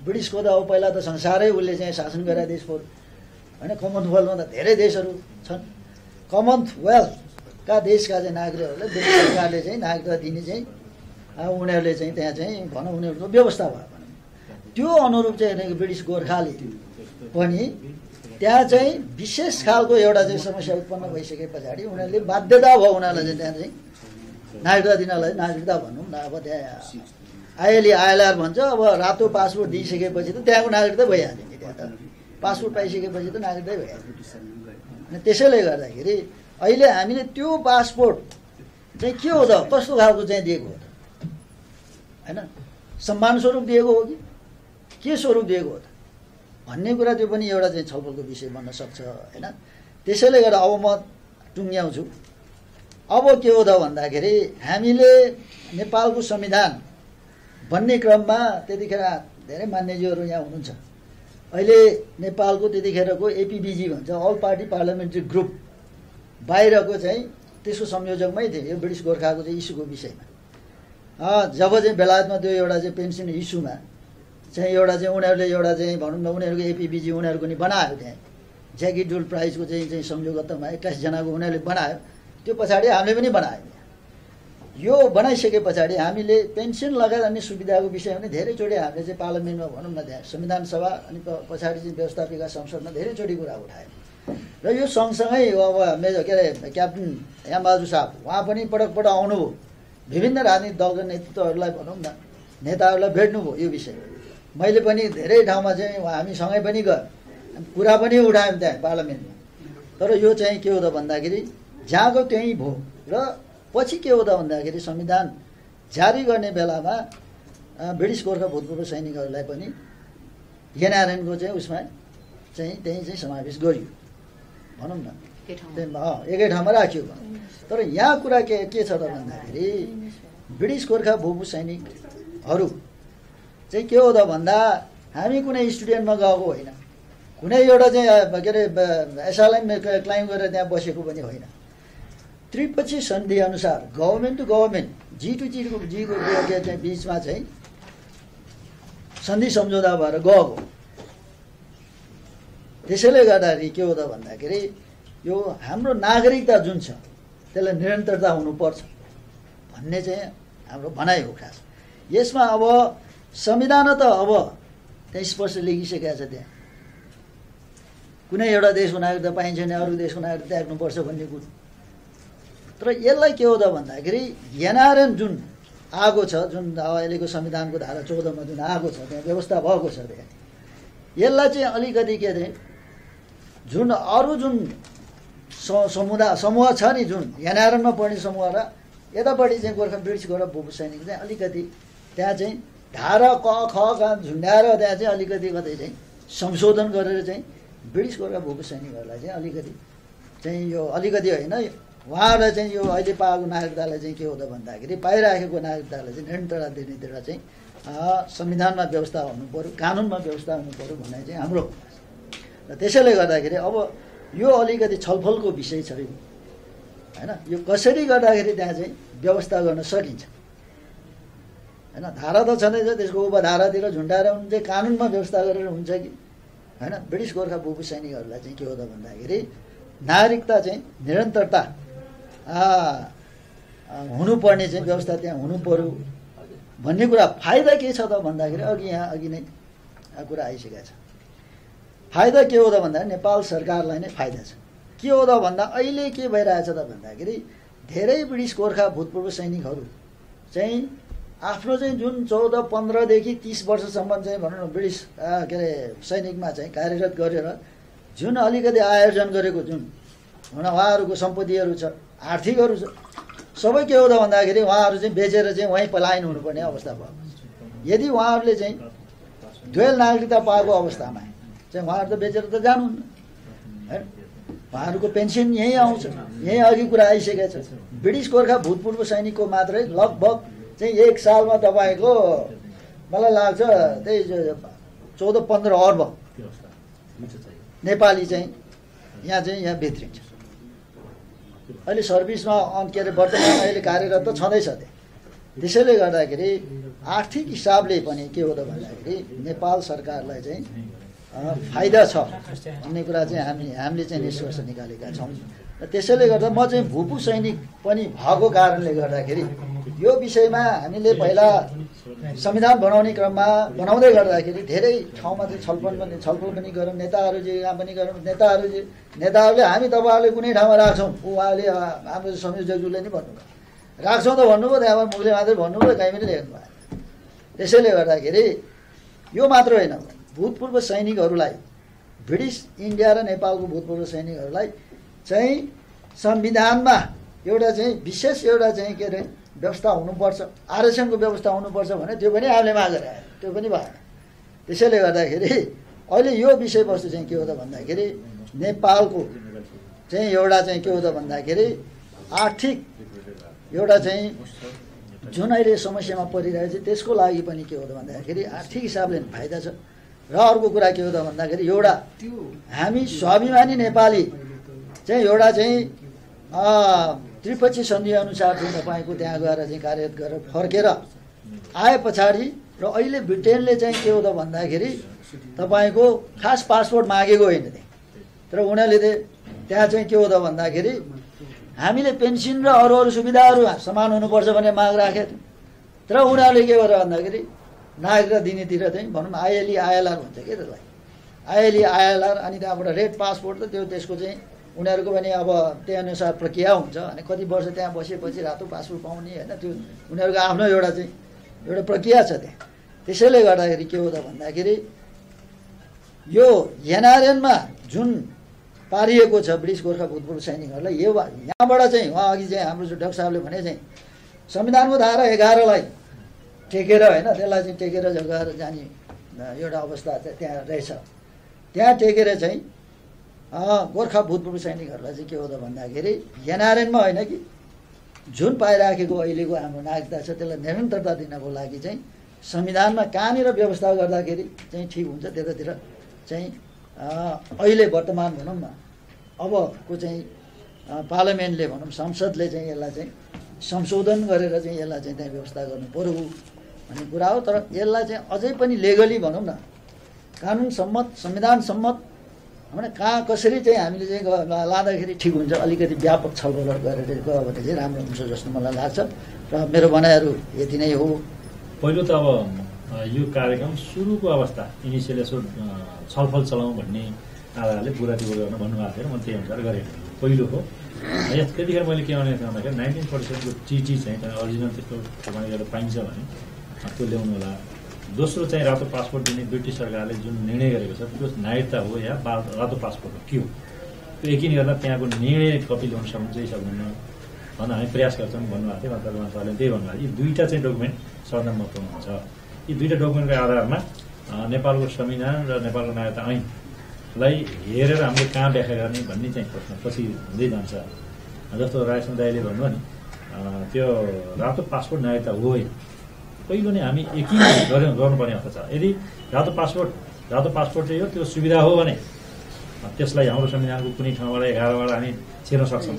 ब्रिटिसको त अब पहिला त संसारै उसले चाहिँ शासन गरेर देश पऱ्यो होइन। कमनवेल्थमा त धेरै देशहरू छन्। कमनवेल्थका देशका चाहिँ नागरिकहरूलाई ब्रिटिस सरकारले चाहिँ नागरिकता दिने चाहिँ उनीहरूले चाहिँ त्यहाँ चाहिँ भनौँ उनीहरूको व्यवस्था भयो भनौँ। त्यो अनुरूप चाहिँ ब्रिटिस गोर्खाले पनि त्यहाँ चाहिँ विशेष खालको एउटा चाहिँ समस्या उत्पन्न भइसके पछाडि उनीहरूले बाध्यता भयो उनीहरूलाई चाहिँ त्यहाँ चाहिँ नागरिकता दिनलाई नागरिकता भनौँ न। अब त्यहाँ ILR भन्छ, अब रातो पासपोर्ट दिइसकेपछि त त्यहाँको नागरिकता भइहाल्यो नि। त्यहाँ त पासपोर्ट पाइसकेपछि त नागरिकतै भइहाल्यो। त्यसैले गर्दाखेरि अहिले हामीले त्यो पासपोर्ट चाहिँ के हो त कस्तो खालको चाहिँ दिएको हो त होइन, सम्मान स्वरूप दिएको हो कि के स्वरूप दिएको हो त भन्ने कुरा त्यो पनि एउटा चाहिँ छलफलको विषय बन्न सक्छ होइन। त्यसैले गर्दा अब म टुङ्ग्याउँछु। अब के हो त भन्दाखेरि हामीले नेपालको संविधान बन्ने क्रममा त्यतिखेर धेरै मान्यज्यूहरू यहाँ हुनुहुन्छ। अहिले नेपालको त्यतिखेरको एपीबीजी भन्छ, अल पार्टी पार्लियामेन्ट्री ग्रुप बाहिरको चाहिँ त्यसको संयोजकमै थिए यो ब्रिटिस गोर्खाको चाहिँ इस्युको विषयमा। जब चाहिँ बेलायतमा त्यो एउटा चाहिँ पेन्सन इस्युमा चाहिँ एउटा चाहिँ उनीहरूले एउटा चाहिँ भनौँ न उनीहरूको एपीबीजी उनीहरूको नि बनायो, त्यहाँ ज्याकी डुल प्राइजको चाहिँ संयोगतामा 21 जनाको उनीहरूले बनायो। त्यो पछाडि हामीले पनि बनायो। यो बनाइसके पछाडि हामीले पेन्सन लगायत अन्य सुविधाको विषयमा पनि धेरैचोटि हामीले चाहिँ पार्लियामेन्टमा भनौँ न त्यहाँ संविधान सभा अनि पछाडि चाहिँ व्यवस्थापिका संसदमा धेरैचोटि कुरा उठायो। र यो सँगसँगै अब मेजर के अरे क्याप्टन यामबहादुर साहब उहाँ पनि पटक पटक आउनुभयो, विभिन्न राजनीतिक दलका नेतृत्वहरूलाई भनौँ न नेताहरूलाई भेट्नुभयो यो विषय। मैले पनि धेरै ठाउँमा चाहिँ हामी सँगै पनि गयौँ, कुरा पनि उठायौँ त्यहाँ पार्लियामेन्टमा। तर यो चाहिँ के हो त भन्दाखेरि जहाँको त्यहीँ भयो। र पछि के हो त भन्दाखेरि संविधान जारी गर्ने बेलामा ब्रिटिस गोर्खा भूतपूर्व सैनिकहरूलाई पनि एनआरएनको चाहिँ उसमा चाहिँ त्यहीँ चाहिँ समावेश गरियो भनौँ न, एकै ठाउँमा राखियो। तर यहाँ कुरा के छ त भन्दाखेरि ब्रिटिस गोर्खा भूपू सैनिकहरू चाहिँ के हो त भन्दा हामी कुनै स्टुडेन्टमा गएको होइन, कुनै एउटा चाहिँ के अरे एसाइलम क्लाइम गरेर त्यहाँ बसेको पनि होइन। त्रिपक्षीय सन्धि अनुसार government to government G to जीको चाहिँ बिचमा चाहिँ सन्धि सम्झौता भएर गएको। त्यसैले गर्दाखेरि के हो त भन्दाखेरि यो हाम्रो नागरिकता जुन छ त्यसलाई निरन्तरता हुनुपर्छ भन्ने चाहिँ हाम्रो भनाइ हो खास। यसमा अब संविधान त अब त्यहाँ स्पष्ट लेखिसकेको छ, त्यहाँ कुनै एउटा देशको नागरिकता पाइन्छ भने अरू देशको नागरिकता त्याग्नुपर्छ भन्ने कुरो। तर यसलाई के हो त भन्दाखेरि एनआरएन जुन आएको छ, जुन अहिलेको संविधानको धारा 14मा जुन आएको छ त्यहाँ व्यवस्था भएको छ त्यहाँ, यसलाई चाहिँ अलिकति के अरे जुन अरू जुन समूह छ नि जुन एनआरएनमा पर्ने समूह र यतापट्टि चाहिँ गोर्खा ब्रिटिस गोर्खा भूपू सैनिक चाहिँ अलिकति त्यहाँ चाहिँ धारा क ख झुन्ड्याएर त्यहाँ चाहिँ अलिकति कतै चाहिँ संशोधन गरेर चाहिँ ब्रिटिस गोर्खा भूपू सैनिकहरूलाई चाहिँ अलिकति चाहिँ यो अलिकति होइन उहाँहरूलाई चाहिँ यो अहिले पाएको नागरिकतालाई चाहिँ के हो त भन्दाखेरि पाइराखेको नागरिकतालाई चाहिँ निरन्तरता दिनेतिर चाहिँ संविधानमा व्यवस्था हुनु पऱ्यो, कानुनमा व्यवस्था हुनु पऱ्यो भन्ने चाहिँ हाम्रो। र त्यसैले गर्दाखेरि अब यो अलिकति छलफलको विषय छ यो होइन, यो कसरी गर्दाखेरि त्यहाँ चाहिँ व्यवस्था गर्न सकिन्छ होइन। धारा त छँदैछ, त्यसको उपधारातिर झुन्डाएर हुन्छ, कानुनमा व्यवस्था गरेर हुन्छ कि होइन। ब्रिटिस गोर्खा भूपू सैनिकहरूलाई चाहिँ के हो त भन्दाखेरि नागरिकता चाहिँ निरन्तरता हुनुपर्ने चाहिँ व्यवस्था त्यहाँ हुनु पर्यो भन्ने कुरा। फाइदा के छ त भन्दाखेरि अघि नै कुरा आइसकेको छ। फाइदा के हो त भन्दाखेरि नेपाल सरकारलाई नै फाइदा छ। के हो त भन्दा अहिले के भइरहेछ त भन्दाखेरि धेरै ब्रिटिस गोर्खा भूतपूर्व सैनिकहरू चाहिँ आफ्नो चाहिँ जुन 14-15देखि 30 वर्षसम्म चाहिँ भनौँ न ब्रिटिस के अरे सैनिकमा चाहिँ कार्यरत गरेर जुन अलिकति आयोजन गरेको जुन उहाँहरूको सम्पत्तिहरू छ, आर्थिकहरू छ, सबै के हो त भन्दाखेरि उहाँहरू चाहिँ बेचेर चाहिँ वहीँ पलायन हुनुपर्ने अवस्था भयो। यदि उहाँहरूले चाहिँ द्वैल नागरिकता पाएको अवस्थामा चाहिँ उहाँहरू त बेचेर त जानुहुन्न होइन, उहाँहरूको पेन्सन यहीँ आउँछ। यहीँ अघि कुरा आइसकेको छ, ब्रिटिस गोर्खा भूतपूर्व सैनिकको मात्रै लगभग चाहिँ एक सालमा तपाईँको मलाई लाग्छ त्यही 14-15 अर्ब नेपाली चाहिँ यहाँ भित्रिन्छ। अहिले सर्भिसमा के अरे वर्तमान अहिले कार्यरत त छँदैछ त्यहाँ। त्यसैले गर्दाखेरि आर्थिक हिसाबले पनि के हो त भन्दाखेरि नेपाल सरकारलाई चाहिँ फाइदा छ भन्ने कुरा चाहिँ हामीले चाहिँ निष्कर्ष निकालेका छौँ। र त्यसैले गर्दा म चाहिँ भूपू सैनिक पनि भएको कारणले गर्दाखेरि यो विषयमा हामीले पहिला संविधान बनाउने क्रममा बनाउँदै गर्दाखेरि धेरै ठाउँमा चाहिँ छलफल पनि गरौँ, नेताहरू यहाँ पनि गरौँ। नेताहरूले हामी तपाईँहरूले कुनै ठाउँमा राख्छौँ, उहाँले हाम्रो संयोजकज्यूले नि भन्नुभयो राख्छौँ त भन्नुभयो, त्यहाँबाट मुखले मात्रै भन्नुभयो, कहीँ पनि लेख्नु भएन। त्यसैले गर्दाखेरि यो मात्र होइन, भूतपूर्व सैनिकहरूलाई ब्रिटिस इन्डिया र नेपालको भूतपूर्व सैनिकहरूलाई चाहिँ संविधानमा एउटा चाहिँ विशेष एउटा चाहिँ के अरे व्यवस्था हुनुपर्छ, आरक्षणको व्यवस्था हुनुपर्छ भने त्यो पनि हामीले मागेर आयो, त्यो पनि भएन। त्यसैले गर्दाखेरि अहिले यो विषयवस्तु चाहिँ के हो त भन्दाखेरि नेपालको चाहिँ एउटा चाहिँ के हो त भन्दाखेरि आर्थिक एउटा चाहिँ जुन अहिले समस्यामा परिरहेको छ त्यसको लागि पनि के हो त भन्दाखेरि आर्थिक हिसाबले फाइदा छ। र अर्को कुरा के हो त भन्दाखेरि एउटा हामी स्वाभिमानी नेपाली चाहिँ एउटा चाहिँ त्रिपक्षीय सन्धि अनुसार चाहिँ तपाईँको त्यहाँ गएर चाहिँ कार्यरत गरेर फर्केर आए पछाडि र अहिले ब्रिटेनले चाहिँ के हो त भन्दाखेरि तपाईँको खास पासपोर्ट मागेको होइन तर उनीहरूले त्यहाँ चाहिँ के हो त भन्दाखेरि हामीले पेन्सन र अरू अरू सुविधाहरू समान हुनुपर्छ भन्ने माग राखेको थियो तर उनीहरूले के गरेर भन्दाखेरि नागरिकता दिनेतिर चाहिँ भनौँ आइएलई आइएलआर भन्छ के त्यसलाई आइएलई आइएलआर अनि त्यहाँबाट रेड पासपोर्ट त त्यसको चाहिँ उनीहरूको पनि अब त्यही अनुसार प्रक्रिया हुन्छ अनि कति वर्ष त्यहाँ बसेपछि रातो पासपोर्ट पाउने होइन त्यो उनीहरूको आफ्नो एउटा चाहिँ एउटा प्रक्रिया छ त्यहाँ त्यसैले गर्दाखेरि के हो त भन्दाखेरि यो एनआरएनमा जुन पारिएको छ ब्रिटिस गोर्खा भूतपूर्व सैनिकहरूलाई यो यहाँबाट चाहिँ उहाँ अघि चाहिँ हाम्रो डाक्टर साहबले भने चाहिँ संविधानको धारा 11लाई टेकेर होइन त्यसलाई चाहिँ टेकेर गएर जाने एउटा अवस्था चाहिँ त्यहाँ रहेछ त्यहाँ टेकेर चाहिँ गोर्खा भूतपूर्व सैनिकहरूलाई चाहिँ के हो त भन्दाखेरि एनआरएनमा होइन कि जुन पाइराखेको अहिलेको हाम्रो नागरिकता छ त्यसलाई निरन्तरता दिनको लागि चाहिँ संविधानमा कहाँनिर व्यवस्था गर्दाखेरि चाहिँ ठिक हुन्छ त्यतातिर चाहिँ अहिले वर्तमान भनौँ न अबको चाहिँ पार्लियामेन्टले भनौँ संसदले चाहिँ यसलाई चाहिँ संशोधन गरेर चाहिँ यसलाई चाहिँ त्यहाँ व्यवस्था गर्नु पर्यो भन्ने कुरा हो तर यसलाई चाहिँ अझै पनि लेगली भनौँ न कानुन सम्मत संविधान सम्मत भने कहाँ कसरी चाहिँ हामीले चाहिँ लाँदाखेरि ठिक हुन्छ अलिकति व्यापक छलफल गरेर गयो भने चाहिँ राम्रो हुन्छ जस्तो मलाई लाग्छ र मेरो भनाइहरू यति नै हो। पहिलो त अब यो कार्यक्रम सुरुको अवस्था इनिसियल यसो छलफल चलाउँ भन्ने आधारले बुराटिबो गर्न भन्नुभएको थियो र म त्यही अनुसार गरेको पहिलो हो। त्यतिखेर मैले के भनेको थिएँ भन्दाखेरि 1947को चिठी चाहिँ अरिजिनल त्यस्तो तपाईँले पाइन्छ भने त्यो ल्याउनु होला। दोस्रो चाहिँ रातो पासपोर्ट दिने ब्रिटिस सरकारले जुन निर्णय गरेको छ त्यो नागरिकता हो या रातो पासपोर्ट हो के हो त्यो यकिन गर्दा त्यहाँको निर्णय कपी ल्याउन सक्नुहुन्छ कि सक्नुहुन्न भन्न हामी प्रयास गर्छौँ भन्नुभएको थियो। मतलब सरले त्यही भन्नुभयो यी दुईवटा चाहिँ डकुमेन्ट सबभन्दा महत्त्वपूर्ण हुन्छ। यी दुईवटा डकुमेन्टको आधारमा नेपालको संविधान र नेपालको नागरिकता ऐनलाई हेरेर हामीले कहाँ व्याख्या गर्ने भन्ने चाहिँ प्रश्न पछि हुँदै जान्छ। जस्तो रायसन दाईले भन्नुभयो नि त्यो रातो पासपोर्ट नागरिकता हो होइन पहिलो नै हामी एकै गर्नुपर्ने अवस्था छ। यदि रातो पासपोर्ट चाहिँ हो त्यो सुविधा हो भने त्यसलाई हाम्रो संविधानको कुनै ठाउँबाट 11बाट हामी छिर्न सक्छौँ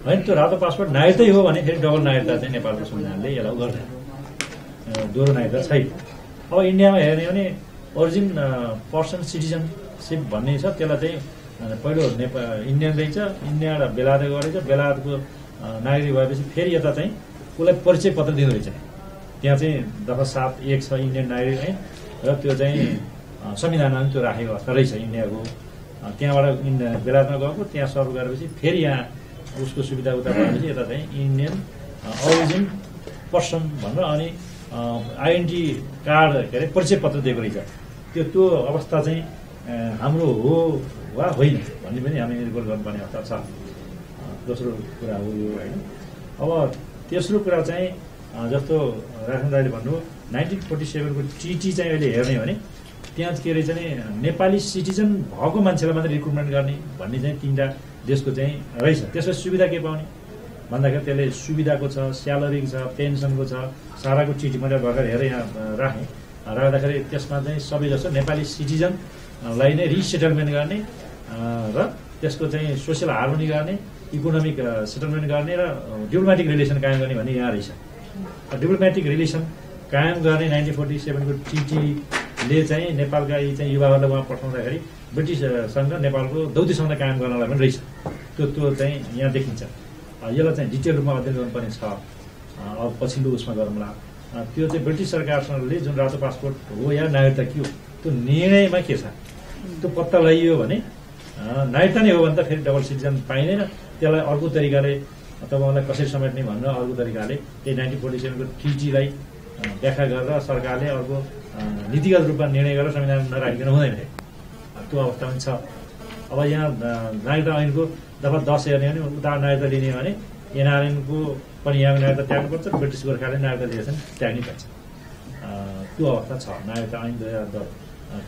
होइन। त्यो रातो पासपोर्ट नागरिकतै हो भने फेरि डबल नागरिकता चाहिँ नेपालको संविधानले यसलाई गर्दैन दोहोरो नागरिकता छैन। अब इन्डियामा हेर्ने भने ओरिजिन पर्सन सिटिजनसिप भन्ने छ त्यसलाई चाहिँ पहिलो इन्डियन रहेछ इन्डियाबाट बेलायत गरेछ बेलायतको नागरिक भएपछि फेरि यता चाहिँ उसलाई परिचय पत्र दिँदो रहेछ त्यहाँ चाहिँ दफा 7(1) छ इन्डियन नागरिक है र त्यो चाहिँ संविधानमा पनि त्यो राखेको अवस्था रहेछ इन्डियाको। त्यहाँबाट बेलायतमा गएको त्यहाँ सर्भ गरेपछि फेरि यहाँ उसको सुविधा उता भएपछि यता चाहिँ इन्डियन ओरिजिन पर्सन भनेर अनि आइडेन्टिटी कार्ड के अरे परिचय पत्र दिएको रहेछ। त्यो अवस्था चाहिँ हाम्रो हो वा होइन भन्ने पनि हामी निर्भर गर्नुपर्ने अवस्था छ। दोस्रो कुरा हो यो होइन। अब तेस्रो कुरा चाहिँ जस्तो राशन दाइले भन्नु 1947को चिठी चाहिँ अहिले हेर्ने भने त्यहाँ के रहेछ भने नेपाली सिटिजन भएको मान्छेलाई मात्रै रिक्रुटमेन्ट गर्ने भन्ने चाहिँ 3टा देशको चाहिँ रहेछ। त्यसमा सुविधा के पाउने भन्दाखेरि त्यसले सुविधाको छ स्यालेरीको छ पेन्सनको छ साराको चिठी मैले भर्खर हेरेर यहाँ राखेँ राख्दाखेरि त्यसमा चाहिँ सबै जस्तो नेपाली सिटिजनलाई नै रिसेटलमेन्ट गर्ने र त्यसको चाहिँ सोसियल हार्मोनी गर्ने इकोनोमिक सेटलमेन्ट गर्ने र डिप्लोमेटिक रिलेसन कायम गर्ने भन्ने यहाँ रहेछ। डिप्लोमेटिक रिलेसन कायम गर्ने 1947को चिठीले चाहिँ नेपालका यी चाहिँ युवाहरूलाई उहाँ पठाउँदाखेरि ब्रिटिससँग नेपालको दौती सम्बन्ध कायम गर्नलाई पनि रहेछ। त्यो चाहिँ यहाँ देखिन्छ। यसलाई चाहिँ डिटेल रूपमा अध्ययन गर्नुपर्ने छ। अब पछिल्लो उसमा गरौँला त्यो चाहिँ ब्रिटिस सरकारसँगले जुन रातो पासपोर्ट हो या नागरिकता के हो त्यो निर्णयमा के छ त्यो पत्ता लगाइयो भने नागरिकता नै हो भने त फेरि डबल सिटिजन पाइँदैन। त्यसलाई अर्को तरिकाले तपाईँलाई कसरी समेट्ने भनेर अर्को तरिकाले त्यही 1947को ट्रिटीलाई व्याख्या गरेर सरकारले अर्को नीतिगत रूपमा निर्णय गरेर संविधान नराखिकन हुँदैन त्यो अवस्था पनि छ। अब यहाँ नागरिकता ऐनको दफा 10 हेर्ने भने उता नागरिकता लिने भने एनआरएनको पनि यहाँ नागरिकता त्याग्नुपर्छ ब्रिटिस गोर्खाले नागरिकता लिएछन् त्याग्नै पर्छ त्यो अवस्था छ। नागरिकता ऐन 2010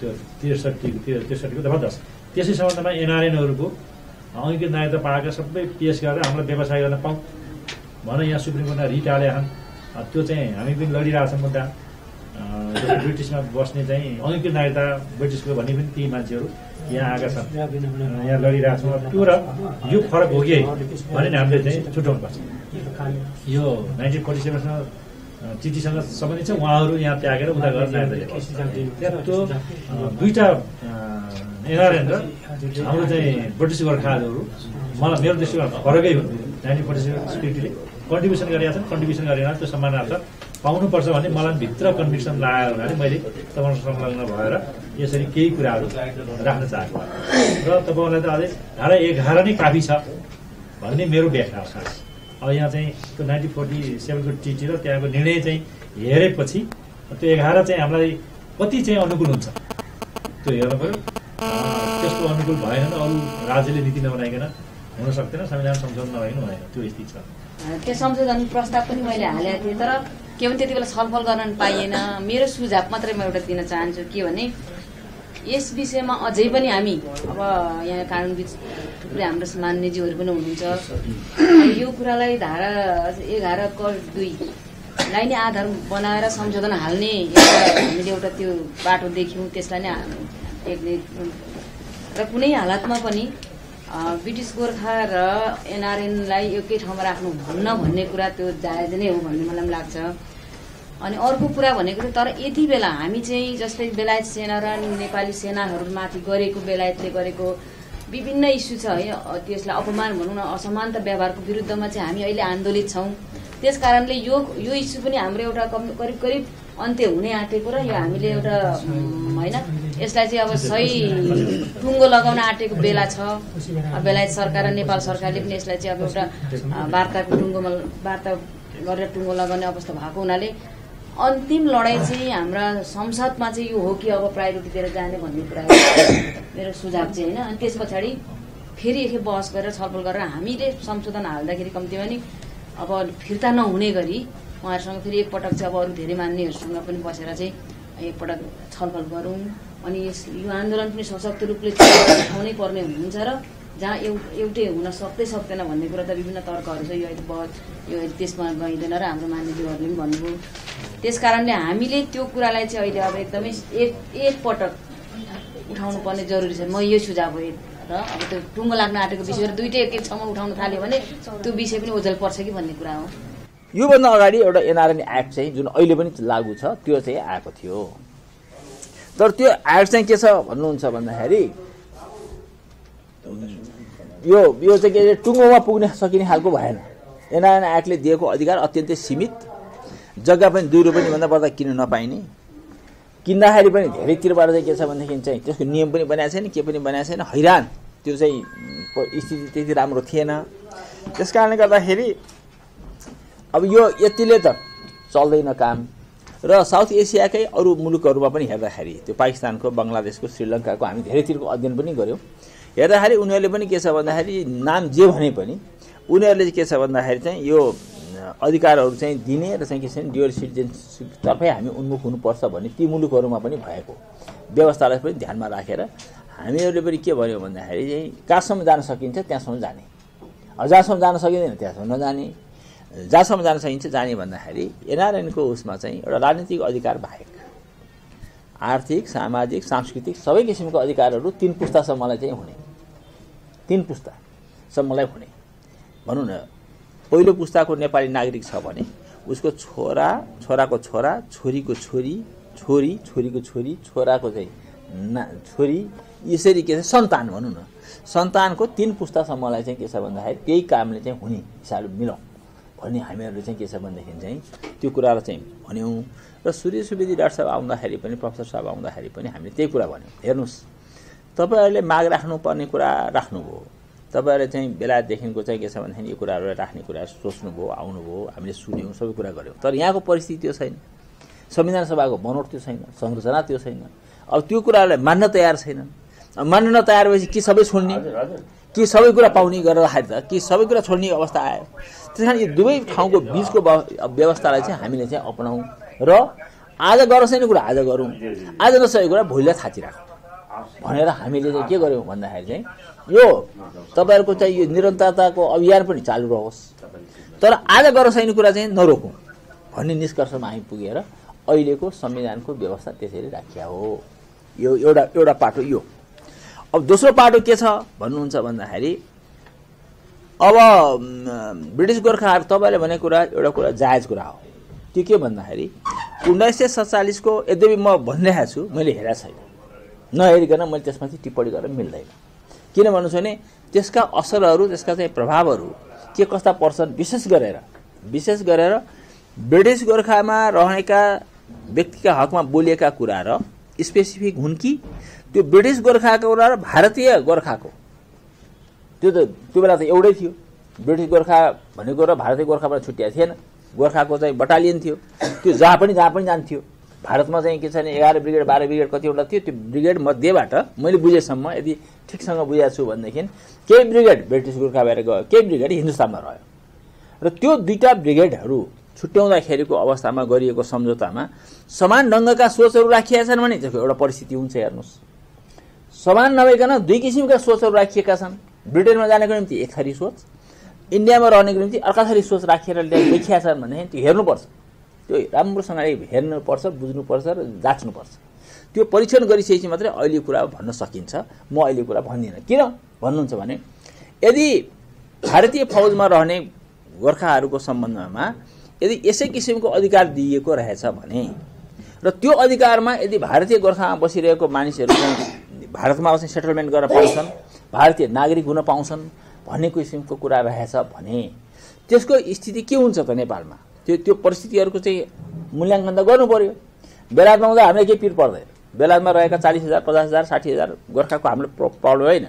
त्यो 63को दफा 10 त्यसै सम्बन्धमा एनआरएनहरूको अंगीकृत नागरिकता पाएका सबै पेश गरेर हामीलाई व्यवसाय गर्न पाऊँ भनेर यहाँ सुप्रिम कोर्टमा रिट हाले त्यो चाहिँ हामी पनि लडिरहेछौँ मुद्दा ब्रिटिसमा बस्ने चाहिँ अङ्गीकृत नागरिकता ब्रिटिसको भन्ने पनि ती मान्छेहरू यहाँ आएका छन्, यहाँ लडिरहेका छौँ। त्यो र यो फरक हो कि भने हामीले चाहिँ छुट्याउनुपर्छ। यो 1947सँग चिठीसँग सम्बन्धित छ, उहाँहरू यहाँ त्यागेर उता गरेर नागरिकता त्यो दुईवटा एनआरएन र हाम्रो चाहिँ ब्रिटिस गोर्खाहरू मलाई मेरो दृष्टिकोण फरकै हुन्। 1947 स्पिरिटले कन्ट्रिब्युसन गरेका छन्, कन्ट्रिब्युसन गरेर त्यो सम्मानार्थ पाउनुपर्छ भन्ने मलाई भित्र कन्भिक्सन लागेको हुनाले मैले तपाईँसँग संलग्न भएर यसरी केही कुराहरू राख्न चाहेको र तपाईँलाई त अझै धारा 11 नै काफी छ भन्ने मेरो व्याख्या हो खास। अब यहाँ चाहिँ त्यो 1947को चिठी र त्यहाँको निर्णय चाहिँ हेरेपछि त्यो 11 चाहिँ हामीलाई कति चाहिँ अनुकूल हुन्छ त्यो हेर्नु पऱ्यो। त्यस्तो अनुकूल भएन अरू राज्यले नीति नबनाइकन हुन सक्दैन, संविधान संशोधन नभइकन हुँदैन, त्यो स्थिति छ। त्यो संशोधन प्रस्ताव पनि मैले हालेको थिएँ, तर के भने त्यति बेला छलफल गर्न पाइएन। मेरो सुझाव मात्रै म एउटा दिन चाहन्छु के भने यस विषयमा अझै पनि हामी अब यहाँ कानुनविद थुप्रै हाम्रो मान्यज्यूहरू पनि हुनुहुन्छ, यो कुरालाई धारा 11(2) लाई नै आधार बनाएर संशोधन हाल्ने हामीले एउटा त्यो बाटो देख्यौँ, त्यसलाई नै र कुनै हालतमा पनि ब्रिटिस गोर्खा र एनआरएनलाई एकै ठाउँमा राख्नु हुन्न भन्ने कुरा त्यो जायज नै हो भन्ने मलाई पनि लाग्छ। अनि अर्को कुरा भनेको तर यति बेला हामी चाहिँ जस्तै बेलायत सेना र नेपाली सेनाहरूमाथि गरेको बेलायतले गरेको विभिन्न इस्यु छ है, त्यसलाई अपमान भनौँ न, असमानता व्यवहारको विरुद्धमा चाहिँ हामी अहिले आन्दोलित छौँ। त्यस कारणले यो इस्यु पनि हाम्रो एउटा करिब करिब अन्त्य हुने आँटेको र यो हामीले एउटा होइन यसलाई चाहिँ अब सही टुङ्गो लगाउन आँटेको बेला छ। बेलायत सरकार र नेपाल सरकारले पनि यसलाई चाहिँ अब एउटा वार्ता गरेर टुङ्गो लगाउने अवस्था भएको हुनाले अन्तिम लडाइँ चाहिँ हाम्रा संसदमा चाहिँ यो हो कि अब प्रायोरिटी दिएर जाने भन्ने कुरा मेरो सुझाव चाहिँ होइन। अनि त्यस पछाडि फेरि एक बहस गरेर छलफल गरेर हामीले संशोधन हाल्दाखेरि कम्तीमा नि अब फिर्ता नहुने गरी उहाँहरूसँग फेरि एकपटक चाहिँ अब अरू धेरै मान्नेहरूसँग पनि बसेर चाहिँ एकपटक छलफल गरौँ। अनि यो आन्दोलन पनि सशक्त रूपले उठाउनै पर्ने हुन्छ र जहाँ एउटै हुन सक्दैन भन्ने कुरा त विभिन्न तर्कहरू छ, यो अहिले त्यसमा गइँदैन र हाम्रो मान्यज्यूहरूले पनि भन्नुभयो। त्यस कारणले हामीले त्यो कुरालाई चाहिँ अहिले अब एकदमै एकपटक उठाउनु पर्ने जरुरी छ। म यो सुझाव हो र अब त्यो टुङ्गो लाग्न आँटेको विषय र दुइटै एक ठाउँमा उठाउन थाल्यो भने त्यो विषय पनि ओझेल पर्छ कि भन्ने कुरा हो। योभन्दा अगाडि एउटा एनआरएन एक्ट चाहिँ जुन अहिले पनि लागू छ त्यो चाहिँ आएको थियो, तर त्यो एक्ट चाहिँ के छ भन्नुहुन्छ भन्दाखेरि यो चाहिँ के टुङ्गोमा पुग्न सकिने खालको भएन। एनआरएन एक्टले दिएको अधिकार अत्यन्तै सीमित, जग्गा पनि 2 रुपैयाँ भन्दा बढ्दा किन्न नपाइने, किन्दाखेरि पनि धेरैतिरबाट चाहिँ के छ भनेदेखि चाहिँ त्यसको नियम पनि बनाएको छैन, के पनि बनाएको छैन, हैरान त्यो चाहिँ स्थिति त्यति राम्रो थिएन। त्यस कारणले गर्दाखेरि अब यो यतिले त चल्दैन काम। र साउथ एसियाकै अरू मुलुकहरूमा पनि हेर्दाखेरि त्यो पाकिस्तानको, बङ्गलादेशको, श्रीलङ्काको हामी धेरैतिरको अध्ययन पनि गऱ्यौँ। हेर्दाखेरि उनीहरूले पनि के छ भन्दाखेरि नाम जे भने पनि उनीहरूले चाहिँ के छ भन्दाखेरि चाहिँ यो अधिकारहरू चाहिँ दिने र चाहिँ के छ ड्युअल सिटिजनसिपतर्फै हामी उन्मुख हुनुपर्छ भन्ने ती मुलुकहरूमा पनि भएको व्यवस्थालाई पनि ध्यानमा राखेर हामीहरूले पनि के भन्यो भन्दाखेरि चाहिँ कहाँसम्म जान सकिन्छ त्यहाँसम्म जाने, जहाँसम्म जान सकिँदैन त्यहाँसम्म नजाने, जहाँसम्म जान सकिन्छ जाने भन्दाखेरि एनआरएनको उसमा चाहिँ एउटा राजनीतिक अधिकार बाहेक आर्थिक, सामाजिक, सांस्कृतिक सबै किसिमको अधिकारहरू 3 पुस्तासम्मलाई चाहिँ हुने, 3 पुस्तासम्मलाई हुने। भनौँ न पहिलो पुस्ताको नेपाली नागरिक छ भने उसको छोरा, छोराको छोरा, छोरीको छोरी, छोरी, छोरीको छोरी, छोराको चाहिँ छोरी, यसरी के छ सन्तान भनौँ न, सन्तानको 3 पुस्तासम्मलाई चाहिँ के छ भन्दाखेरि त्यही कामले चाहिँ हुने हिसाबले मिलाउँ भन्ने हामीहरूले चाहिँ के छ भनेदेखि चाहिँ त्यो कुरालाई चाहिँ भन्यौँ। र सूर्य सुवेदी डाक्टर साहब आउँदाखेरि पनि, प्रोफेसर साहब आउँदाखेरि पनि हामीले त्यही कुरा भन्यौँ। हेर्नुहोस् तपाईँहरूले माग राख्नुपर्ने कुरा राख्नुभयो, तपाईँहरूले चाहिँ बेलादेखिको चाहिँ के छ भनेदेखि यो कुराहरूलाई राख्ने कुरा सोच्नुभयो, आउनुभयो, हामीले सुन्यौँ, सबै कुरा गऱ्यौँ। तर यहाँको परिस्थिति त्यो छैन, संविधान सभाको बनोट त्यो छैन, संरचना त्यो छैन। अब त्यो कुराहरूलाई मान्न तयार छैनन्। मान्न नतयार भएपछि कि सबै छोड्ने, कि सबै कुरा पाउने गर्दाखेरि त कि सबै कुरा छोड्ने अवस्था आयो। त्यस कारण यो दुवै ठाउँको बिचको व्यवस्थालाई चाहिँ हामीले चाहिँ अपनाउँ र आज गरोस् कुरा आज गरौँ, आज नसकेको कुरा भोलिलाई थाची राखौँ भनेर हामीले चाहिँ के गर्यौँ भन्दाखेरि चाहिँ यो तपाईँहरूको चाहिँ यो निरन्तरताको अभियान पनि चालु रहोस्, तर आज गर्न सक्ने कुरा चाहिँ नरोकौँ भन्ने निष्कर्षमा हामी पुगेर अहिलेको संविधानको व्यवस्था त्यसरी राखिया हो। यो एउटा पाटो यो। अब दोस्रो पाटो के छ भन्नुहुन्छ भन्दाखेरि अब ब्रिटिस गोर्खाहरू तपाईँले भनेको कुरा एउटा कुरा जायज कुरा हो। त्यो के भन्दाखेरि 1947 को यद्यपि म भनिरहेको छु मैले हेरेको छैन, नहेरिकन मैले त्यसमाथि टिप्पणी गर्न मिल्दैन। किन भन्नुहोस् भने त्यसका असरहरू त्यसका चाहिँ प्रभावहरू के कस्ता पर्छन्, विशेष गरेर ब्रिटिस गोर्खामा रहेका व्यक्तिका हकमा बोलिएका कुरा र स्पेसिफिक हुन् कि त्यो ब्रिटिस गोर्खाको कुरा र भारतीय गोर्खाको, त्यो बेला त एउटै थियो। ब्रिटिस गोर्खा भनेको र भारतीय गोर्खाबाट छुट्टिएको थिएन। गोर्खाको चाहिँ बटालियन थियो, त्यो जहाँ पनि जान्थ्यो। भारतमा चाहिँ के छ भने 11 ब्रिगेड 12 ब्रिगेड कतिवटा थियो। त्यो ब्रिगेड मध्येबाट मैले बुझेसम्म यदि ठिकसँग बुझेको छु भनेदेखि केही ब्रिगेड ब्रिटिस गोर्खा भएर गयो, केही ब्रिगेड हिन्दुस्तानमा रह्यो। र त्यो दुईटा ब्रिगेडहरू छुट्याउँदाखेरिको अवस्थामा गरिएको सम्झौतामा समान ढङ्गका सोचहरू राखिएका छन् भने त्यसको एउटा परिस्थिति हुन्छ। हेर्नुहोस्, समान नभइकन दुई किसिमका सोचहरू राखिएका छन्। ब्रिटेनमा जानेको निम्ति एक थरी सोच, इन्डियामा रहनेको निम्ति अर्का थरी सोच राखेर लेखिएका छन् भनेदेखि त्यो हेर्नुपर्छ। त्यो राम्रोसँगले हेर्नुपर्छ, बुझ्नुपर्छ र जाँच्नुपर्छ। त्यो परीक्षण गरिसकेपछि मात्रै अहिले कुरा भन्न सकिन्छ। म अहिले कुरा भन्दिनँ। किन भन्नुहुन्छ भने यदि भारतीय फौजमा रहने गोर्खाहरूको सम्बन्धमा यदि यसै किसिमको अधिकार दिइएको रहेछ भने र त्यो अधिकारमा यदि भारतीय गोर्खामा बसिरहेको मानिसहरू चाहिँ भारतमा चाहिँ सेटलमेन्ट गर्न पाउँछन्, भारतीय नागरिक हुन पाउँछन् भन्ने किसिमको कुरा रहेछ भने त्यसको स्थिति के हुन्छ त नेपालमा? त्यो परिस्थितिहरूको चाहिँ मूल्याङ्कन त गर्नु पर्यो। बेलायतमा हुँदा हामीलाई केही पिर पर्दैन। बेलायतमा रहेका 40,000 50,000 60,000 गोर्खाको हाम्रो प्रब्लम होइन।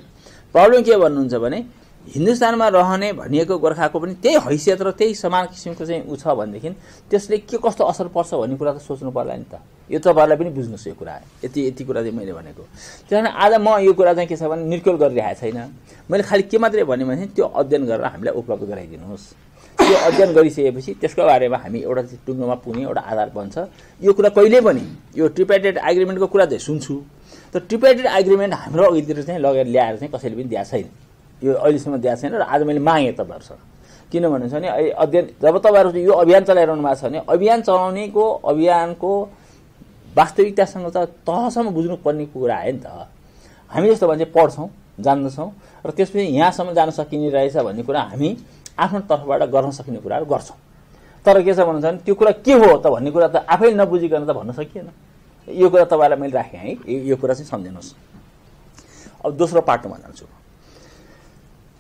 प्रब्लम के भन्नुहुन्छ भने हिन्दुस्तानमा रहने भनिएको गोर्खाको पनि त्यही हैसियत र त्यही समान किसिमको चाहिँ उ छ भनेदेखि त्यसले के कस्तो असर पर्छ भन्ने कुरा त सोच्नु पर्ला नि त। यो तपाईँहरूलाई पनि बुझ्नुहोस् यो कुरा। यति कुरा चाहिँ मैले भनेको। त्यही आज म यो कुरा चाहिँ के छ भने निर्क्युल गरिरहेको छैन। मैले खालि के मात्रै भने भने त्यो अध्ययन गरेर हामीलाई उपलब्ध गराइदिनुहोस्। त्यो अध्ययन गरिसकेपछि त्यसको बारेमा हामी एउटा टुङ्गोमा पुग्ने एउटा आधार बन्छ। यो कुरा कहिले पनि यो ट्रिपाइटेड एग्रिमेन्टको कुरा चाहिँ सुन्छु, तर ट्रिपाइटेड एग्रिमेन्ट हाम्रो अघितिर चाहिँ लगेर ल्याएर चाहिँ कसैले पनि दिएको छैन। यो अहिलेसम्म दिएको छैन र आज मैले मागेँ तपाईँहरूसँग। किन भन्नुहुन्छ भने अध्ययन जब तपाईँहरू यो अभियान चलाइरहनु भएको छ भने अभियान चलाउनेको अभियानको वास्तविकतासँग त तहसम्म बुझ्नुपर्ने कुरा आयो नि त। हामी जस्तो मान्छे पढ्छौँ, जान्दछौँ र त्यसपछि यहाँसम्म जान सकिने रहेछ भन्ने कुरा हामी आफ्नो तर्फबाट गर्न सक्ने कुराहरू गर्छौँ। तर के छ भन्नुहुन्छ भने त्यो कुरा के हो त भन्ने कुरा त आफै नबुझिकन त भन्न सकिएन। यो कुरा तपाईँलाई मैले राखेँ है, यो कुरा चाहिँ सम्झिनुहोस्। अब दोस्रो पाटोमा जान्छु।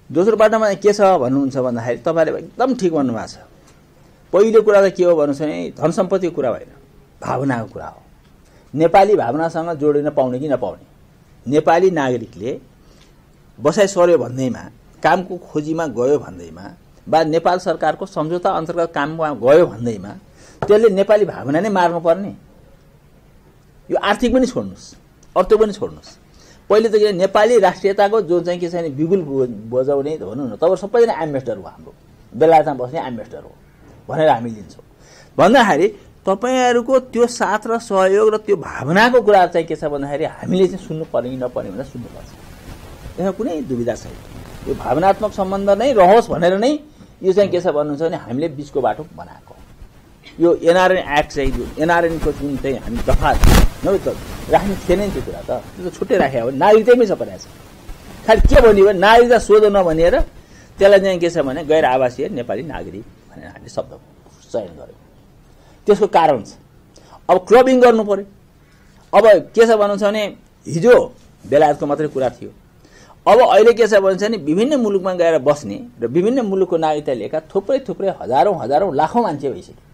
दोस्रो पाटोमा के छ भन्नुहुन्छ भन्दाखेरि तपाईँले एकदम ठिक भन्नुभएको छ। पहिलो कुरा त के हो भन्नुहोस् भने धन सम्पत्तिको कुरा होइन, भावनाको कुरा हो। नेपाली भावनासँग जोडिन पाउने कि नपाउने, नेपाली नागरिकले बसाइ सर्यो भन्दैमा, कामको खोजीमा गयो भन्दैमा, वा नेपाल सरकारको सम्झौता अन्तर्गत काममा गयो भन्दैमा त्यसले नेपाली भावना नै मार्नुपर्ने? यो आर्थिक पनि छोड्नुहोस्, अर्थ पनि छोड्नुहोस्। पहिले त के नेपाली राष्ट्रियताको जो चाहिँ के छ भने बिगुल बजाउने भनौँ न, तपाईँ सबैजना एम्बेसडर हो, हाम्रो बेलायतमा बस्ने एम्बेसडर हो भनेर हामी लिन्छौँ। भन्दाखेरि तपाईँहरूको त्यो साथ र सहयोग र त्यो भावनाको कुरा चाहिँ के छ भन्दाखेरि हामीले चाहिँ सुन्नु पर्ने कि नपर्ने भनेर सुन्नुपर्छ। यसमा कुनै दुविधा छैन। यो भावनात्मक सम्बन्ध नै रहोस् भनेर नै यो चाहिँ के छ भन्नुहुन्छ भने हामीले बिचको बाटो बनाएको। यो एनआरएन एक्ट चाहिँ एनआरएनको जुन चाहिँ हामी दफा नभए त राख्ने थिएन नि त्यो कुरा त, त्यो त छुट्टै राखेको हो। नागरिकतामै छ परेको छ। खालि के भन्यो भने नागरिकता सोध नभनेर त्यसलाई चाहिँ के छ भने गैर आवासीय नेपाली नागरिक भनेर हामीले शब्द चयन गर्यौँ। त्यसको कारण छ अब क्लबिङ गर्नु पर्यो। अब के छ भन्नुहुन्छ भने हिजो बेलायतको मात्रै कुरा थियो, अब अहिले के छ भन्छ भने विभिन्न मुलुकमा गएर बस्ने र विभिन्न मुलुकको नागरिकता लिएका थुप्रै हजारौं लाखौं मान्छे भइसक्यो।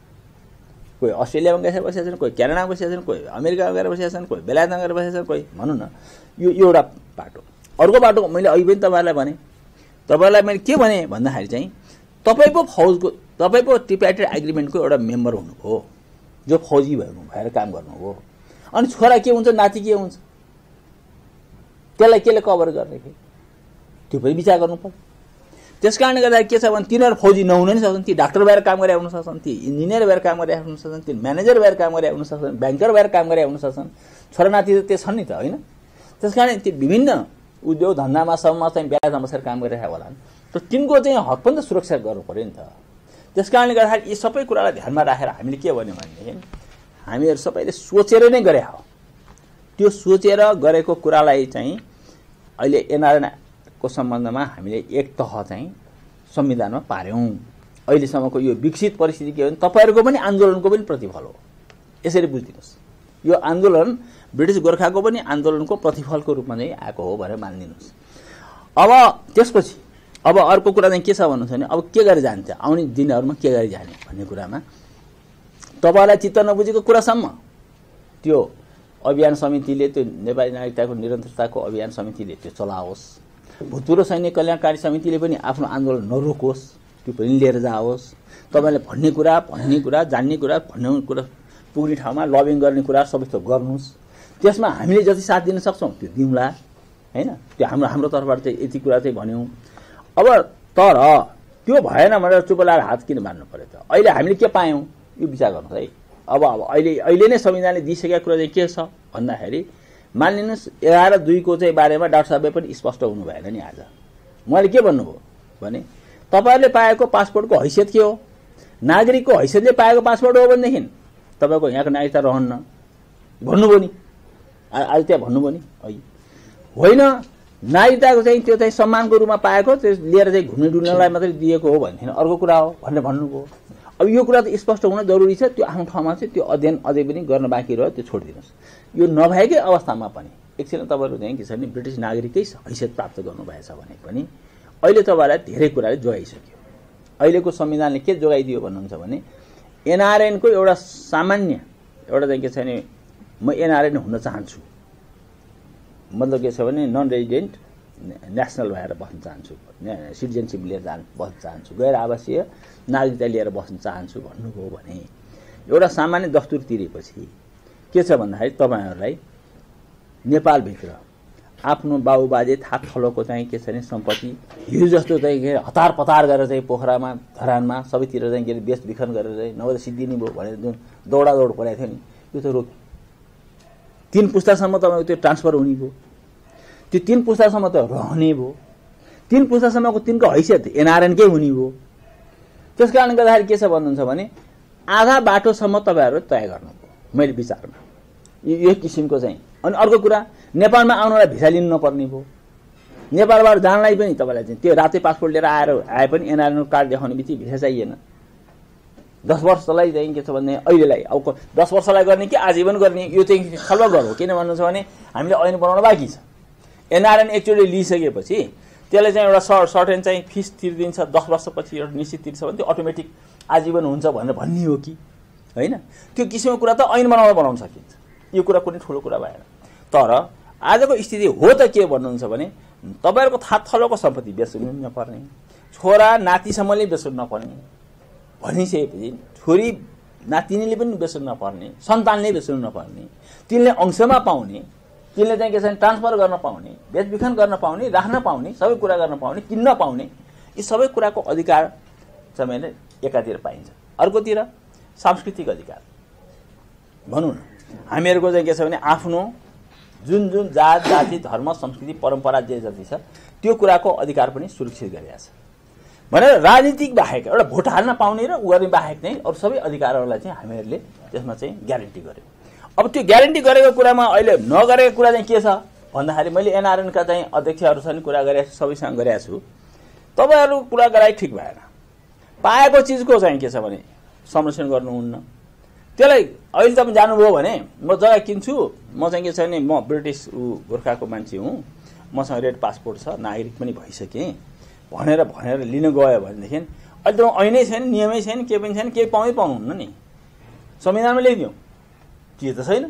कोही अस्ट्रेलियामा गएर बसेका छन्, कोही क्यानाडामा बसेका छन्, कोही अमेरिकामा गएर बसेका छन्, कोही बेलायतमा गएर बसेका छन्, कोही भनौँ न। यो एउटा बाटो। अर्को बाटो मैले अघि पनि तपाईँलाई भने, तपाईँलाई मैले के भने भन्दाखेरि चाहिँ तपाईँ पो फौजको, तपाईँ पो ट्रिपाइटेड एग्रिमेन्टको एउटा मेम्बर हुनुभयो, जो फौजी भएर काम गर्नुभयो। अनि छोरा के हुन्छ, नाति के हुन्छ, त्यसलाई केले कभर गर्ने कि त्यो पनि विचार गर्नु पर्यो। त्यस कारणले गर्दा के छ भने तिनीहरू फौजी नहुन नि सक्छन्, ती डाक्टर भएर काम गरे हुन सक्छन्, ती इन्जिनियर भएर काम गरे हुन सक्छन्, ती म्यानेजर भएर काम गरे हुन सक्छन्, ब्याङ्कर भएर काम गरे हुन सक्छन्। छोरा नाति त त्यो छन् नि त, होइन? त्यस कारण ती विभिन्न उद्योग धन्दामा सम्म चाहिँ बेलायतमा बसेर काम गरिरहेको होला। तर तिनको चाहिँ हक पनि त सुरक्षा गर्नु पर्यो नि त। त्यस कारणले गर्दाखेरि यी सबै कुरालाई ध्यानमा राखेर हामीले के भन्यो भनेदेखि हामीहरू सबैले सोचेर नै गरे हो। त्यो सोचेर गरेको कुरालाई चाहिँ अहिले एनआरएनको सम्बन्धमा हामीले एक तह चाहिँ संविधानमा पार्यौं। अहिलेसम्मको यो विकसित परिस्थिति के हो भने तपाईहरुको पनि आन्दोलनको पनि प्रतिफल हो। यसरी बुझ्दिनुस्, यो आन्दोलन ब्रिटिस गोर्खाको पनि आन्दोलनको प्रतिफलको रूपमा चाहिँ आएको हो भनेर मानिदिनुस्। अब त्यसपछि अब अर्को कुरा चाहिँ के छ भन्नुहुन्छ भने अब के गरे जान्छ, आउने दिनहरुमा के गरे जाने भन्ने कुरामा तपाईलाई चित्त नबुझेको कुरासम्म त्यो अभियान समितिले, त्यो नेपाली नागरिकताको निरन्तरताको अभियान समितिले त्यो चलाओस्। भूतपूर्व सैनिक कल्याणकारी समितिले पनि आफ्नो आन्दोलन नरोकोस्, त्यो पनि लिएर जाओस्। तपाईले भन्ने कुरा जान्ने कुरा भन्ने कुरा पुग्ने ठाउँमा लबिङ गर्ने कुरा सबै थोक गर्नुस्। त्यसमा हामीले जति साथ दिन सक्छौं त्यो दिउँला हैन। त्यो हाम्रो तर्फबाट चाहिँ यति कुरा चाहिँ भन्यौं। अब तर त्यो भएन भनेर चुप लाएर हात किन मार्नु पर्यो त? अहिले हामीले के पायौं यो विचार गर्नुस् है। अब अहिले नै संविधानले दिइसकेको कुरा चाहिँ के छ भन्दाखेरि मानिलिनुस् 11/2 को चाहिँ बारेमा डाक्टर साहबले पनि स्पष्ट हुनु भएन नि। आज मैले के भन्नुभयो भने तपाईहरुले पाएको पासपोर्टको हैसियत के हो? नागरिकको हैसियतले पाएको पासपोर्ट हो भनेदेखि तपाईको यहाँको नागरिकता रहन्न भन्नुभयो नि। आज त्यहाँ भन्नुभयो नि होइन, नागरिकताको चाहिँ त्यो चाहिँ सम्मानको रूपमा पाएको, त्यो लिएर चाहिँ घुम्ने डुल्नलाई मात्रै दिएको हो भनेदेखि अर्को कुरा हो भनेर भन्नुभयो। अब यो कुरा त स्पष्ट हुन जरुरी छ। त्यो आफ्नो ठाउँमा चाहिँ त्यो अध्ययन अझै पनि गर्न बाँकी रह्यो, त्यो छोडिदिनुस्। यो नभएकै अवस्थामा पनि एकछिन तपाईहरु चाहिँ के छ भने ब्रिटिश नागरिकै हैसियत प्राप्त गर्नुभएछ भने पनि अहिले तपाईलाई धेरै कुराले जोगाइसक्यो। अहिलेको संविधानले के जोगाइदियो भन्नुहुन्छ भने एनआरएन को एउटा सामान्य एउटा चाहिँ के छ भने म एनआरएन हुन चाहन्छु, मतलब के छ भने नन रेजिडेन्ट नेशनल भएर बस्न चाहन्छु, सिटिजनशिप लिएर बस्न चाहन्छु, गैर आवासीय नागरिकता लिएर बस्न चाहन्छु भन्नुभयो भने एउटा सामान्य दस्तुर तिरेपछि के छ भन्दाखेरि तपाईहरुलाई नेपालभित्र आफ्नो बाबुबाजे थाप थलोको चाहिँ के छ भने सम्पत्ति हिजो जस्तो चाहिँ हतार पतार गरेर चाहिँ पोखरामा धरानमा सबैतिर चाहिँ के बेचबिखन गरेर चाहिँ नभए सिद्धिने भयो भनेर जुन दौडादौड परेको थियो नि त्यो त रोक्यो। 3 पुस्तासम्म तपाईको त्यो ट्रान्सफर हुने भयो, त्यो 3 पुस्तासम्म त रहने भयो, 3 पुस्तासम्मको तिनको हैसियत एनआरएनकै हुने भयो। त्यसकारणले गर्दाखेरि के छ भन्नुहुन्छ भने आधा बाटोसम्म तपाईहरु तय गर्नुभयो मैले विचारमा यो किसिमको चाहिँ। अनि अर्को कुरा नेपालमा आउनलाई भिसा लिनु नपर्ने भयो। नेपालबाट जानलाई पनि तपाईलाई चाहिँ त्यो रातै पासपोर्ट लिएर आए पनि एनआरएन कार्ड देखाउने बित्तिकै भिसा चाहिएन। 10 वर्षलाई चाहिँ के छ भने अहिलेलाई अब 10 वर्षलाई गर्ने कि आजीवन गर्ने यो चाहिँ छलफल गरौँ। किन भन्नुहुन्छ भने हामीले ऐन बनाउन बाँकी छ। एनआरएन एक्चुअली लिइसकेपछि त्यसले चाहिँ एउटा सर्टेन चाहिँ फिस तिर्दिन्छ, 10 वर्षपछि एउटा निश्चित तिर्छ भने त्यो अटोमेटिक आजीवन हुन्छ भनेर भन्ने हो कि हैन? त्यो किसिमको कुरा त ऐन बनाउन सकिन्छ। यो कुरा कुनै ठुलो कुरा भएन। तर आजको स्थिति हो त के भन्नुहुन्छ भने तपाईहरुको थात थलोको सम्पत्ति बेच्नु नपर्ने, छोरा नातिसम्मले बेच्नु नपर्ने भनिसकेपछि छोरी नातिनीले पनि बेच्नु नपर्ने, सन्तानले बेच्नु नपर्ने, तिनले अंशमा पाउने, तिनले चाहिँ के छ ट्रान्सफर गर्न पाउने, बेचबिखन गर्न पाउने, राख्न पाउने, सबै कुरा गर्न पाउने, किन्न पाउने, यी सबै कुराको अधिकार चाहिँ एकातिर पाइन्छ। अर्कोतिर सांस्कृतिक अधिकार भनौँ न, हामीहरूको चाहिँ के छ भने आफ्नो जुन जुन जात जाति धर्म संस्कृति परम्परा जे जति छ त्यो कुराको अधिकार पनि सुरक्षित गरिएको छ भनेर राजनीतिक बाहेक एउटा भोट हाल्न पाउने र गर्ने बाहेक चाहिँ अरू सबै अधिकारहरूलाई चाहिँ हामीहरूले त्यसमा चाहिँ ग्यारेन्टी गर्यौं। अब त्यो ग्यारेन्टी गरेको कुरामा अहिले नगरेको कुरा चाहिँ के छ भन्दाखेरि मैले एनआरएन का चाहिँ अध्यक्षहरूसँग कुरा गरेको सबैसँग गरेको छु। तपाईहरु कुरा गराइ ठिक भएन। पाएको चीजको चाहिँ के छ भने संरक्षण गर्नुहुन्न। त्यसलाई अहिले तपाईं जानुभयो भने म जग्गा किन्छु, म चाहिँ के छ भने म ब्रिटिश गोर्खाको मान्छे हुँ, मसँग रेड पासपोर्ट छ, नागरिक पनि भइसकेँ भनेर लिन गयो भनेदेखि अहिले त ऐनै छैन, नियमै छैन, के पनि छैन, केही पाउनुहुन्न नि। संविधानमा लेखिदिउँ के त छैन।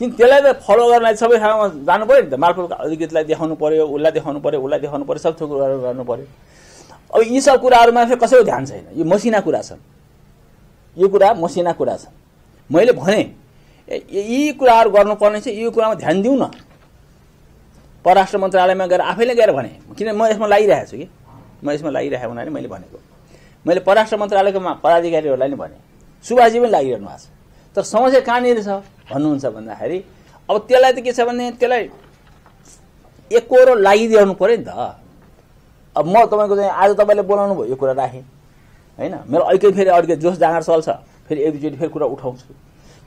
किन त्यसलाई त फलो गर्नलाई सबै ठाउँमा जानु पर्यो नि त। मालपोतको अधिकृतलाई देखाउनु पर्यो, उसलाई देखाउनु पर्यो, सब थोक गर्नु पर्यो। अब यी सब कुराहरुमा फेरि कसैको ध्यान छैन। यो मसिना कुरा छन्, यो कुरा मसिना कुरा छ। मैले भने यी कुराहरु गर्नुपर्ने छ, यो कुरामा ध्यान दिउँ न। परराष्ट्र मन्त्रालयमा गएर आफैले गएर भने, किन म यसमा लागिरहेको छु कि म यसमा लागिरहेको हुनाले मैले भनेको। मैले परराष्ट्र मन्त्रालयको पदाधिकारीहरूलाई नि भने, सुभाषजी पनि लागिरहनु भएको छ। तर समस्या कहाँनिर छ भन्नुहुन्छ भन्दाखेरि अब त्यसलाई त के छ भने त्यसलाई एकरो लागिदिनु पर्यो नि त। अब म तपाईको चाहिँ आज तपाईले बोलाउनु भयो यो कुरा राखे हैन, मेरो अहिले फेरि अर्को जोश जाँगर चल्छ, फेरि एकचोटि फेरि कुरा उठाउँछु।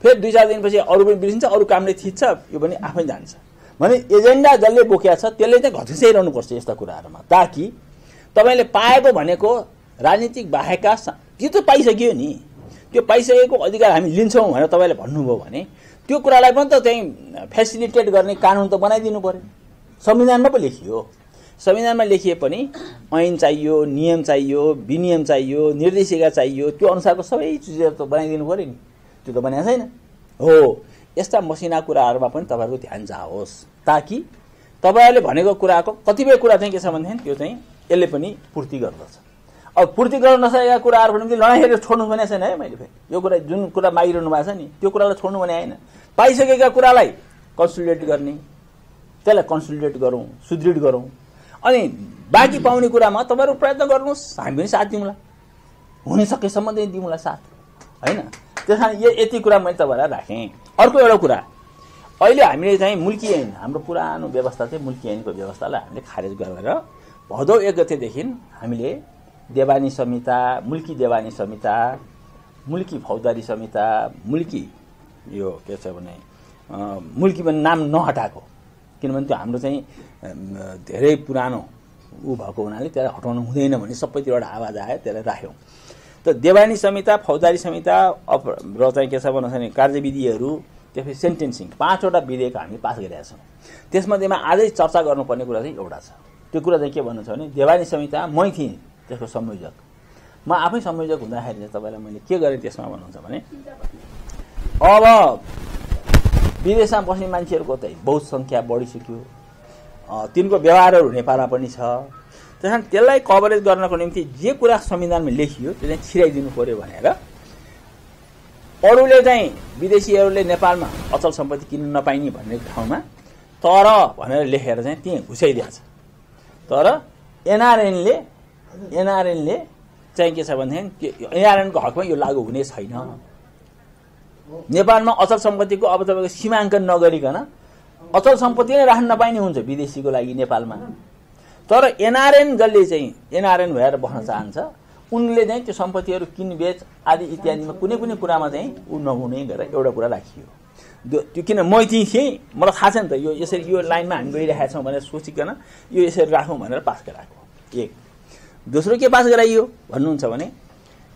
फेरि 2-4 दिनपछि अरू पनि बिर्सिन्छ, अरू कामले थिच्छ, यो पनि आफै जान्छ। भने एजेन्डा जसले बोकेको छ त्यसले चाहिँ घचिसाइरहनुपर्छ यस्ता कुराहरूमा, ताकि तपाईँले पाएको भनेको राजनीतिक बाहेकका त्यो त पाइसक्यो नि, त्यो पाइसकेको अधिकार हामी लिन्छौँ भनेर तपाईँले भन्नुभयो भने त्यो कुरालाई पनि त चाहिँ फेसिलिटेट गर्ने कानुन त बनाइदिनु पर्यो। संविधानमा पो लेखियो, संविधानमा लेखिए पनि ऐन चाहियो, नियम चाहियो, विनियम चाहियो, निर्देशिका चाहियो, त्यो अनुसारको सबै चिजहरू त बनाइदिनु पर्यो नि, त्यो त बनाएको छैन। हो, यस्ता मसिना कुराहरूमा पनि तपाईँहरूको ध्यान जाओस्, ताकि तपाईँहरूले भनेको कुराको कतिपय कुरा चाहिँ के छ भनेदेखि त्यो चाहिँ यसले पनि पूर्ति गर्दछ। अब पूर्ति गर्न नसकेका कुराहरूको निम्ति लडाइँहरू छोड्नु भनेको छैन है मैले, फेरि यो कुरा जुन कुरा मागिरहनु भएको छ नि त्यो कुरालाई छोड्नु भने होइन। पाइसकेका कुरालाई कन्सोलिडेट गर्ने, त्यसलाई कन्सोलिडेट गरौँ, सुदृढ गरौँ, अनि बाँकी पाउने कुरामा तपाईँहरू प्रयत्न गर्नुहोस्, हामी पनि साथ दिउँला, हुन सकेसम्म चाहिँ दिउँला साथ, होइन। त्यस कारण यति कुरा मैले तपाईँलाई राखेँ। अर्को एउटा कुरा, अहिले हामीले चाहिँ मुल्की ऐन, हाम्रो पुरानो व्यवस्था चाहिँ मुल्की ऐनको व्यवस्थालाई हामीले खारेज गरेर भदौ 1 गतेदेखि हामीले देवानी संहिता, मुल्की देवानी संहिता, मुल्की फौजदारी संहिता, मुल्की यो के छ भने मुल्की पनि नाम नहटाएको, किनभने त्यो हाम्रो चाहिँ धेरै पुरानो ऊ भएको हुनाले त्यसलाई हटाउनु हुँदैन भने सबैतिरबाट आवाज आयो, त्यसलाई राख्यौँ। त देवानी संहिता, फौजदारी संहिता र चाहिँ के छ भने कार्यविधिहरू, त्यसपछि सेन्टेन्सिङ, 5वटा विधेयक हामी पास गरेका छौँ। त्यसमध्येमा आजै चर्चा गर्नुपर्ने कुरा चाहिँ एउटा छ। त्यो कुरा चाहिँ के भन्नु छ भने देवानी संहिता मै थिएँ त्यसको संयोजक, म आफै संयोजक हुँदाखेरि चाहिँ तपाईँलाई मैले के गरेँ त्यसमा भन्नुहुन्छ भने अब विदेशमा बस्ने मान्छेहरूको चाहिँ बहुत सङ्ख्या बढिसक्यो, तिनको व्यवहारहरू नेपालमा पनि छ। त्यस कारण त्यसलाई कभरेज गर्नको निम्ति जे कुरा संविधानमा लेखियो त्यो चाहिँ छिराइदिनु पर्यो भनेर अरूले चाहिँ विदेशीहरूले नेपालमा अचल सम्पत्ति किन्न नपाइने भन्ने ठाउँमा तर भनेर लेखेर चाहिँ त्यहीँ घुसाइदिएको छ। तर एनआरएनले चाहिँ के छ भनेदेखि एनआरएनको हकमा यो लागू हुने छैन। नेपालमा अचल सम्पत्तिको अब तपाईँको सीमाङ्कन नगरिकन अचल सम्पत्ति नै राख्न नपाइने हुन्छ विदेशीको लागि नेपालमा। तर एनआरएन जसले चाहिँ एनआरएन भएर बस्न चाहन्छ उनले चाहिँ त्यो सम्पत्तिहरू किनबेच आदि इत्यादिमा कुनै पनि कुरामा चाहिँ ऊ नहुने गरेर एउटा कुरा राखियो। त्यो किन म त्यहीँ थिएँ, मलाई थाहा छ नि त यो यसरी यो लाइनमा हामी गइरहेका छौँ भनेर सोचिकन यो यसरी राखौँ भनेर पास गराएको। एक दोस्रो के पास गराइयो भन्नुहुन्छ भने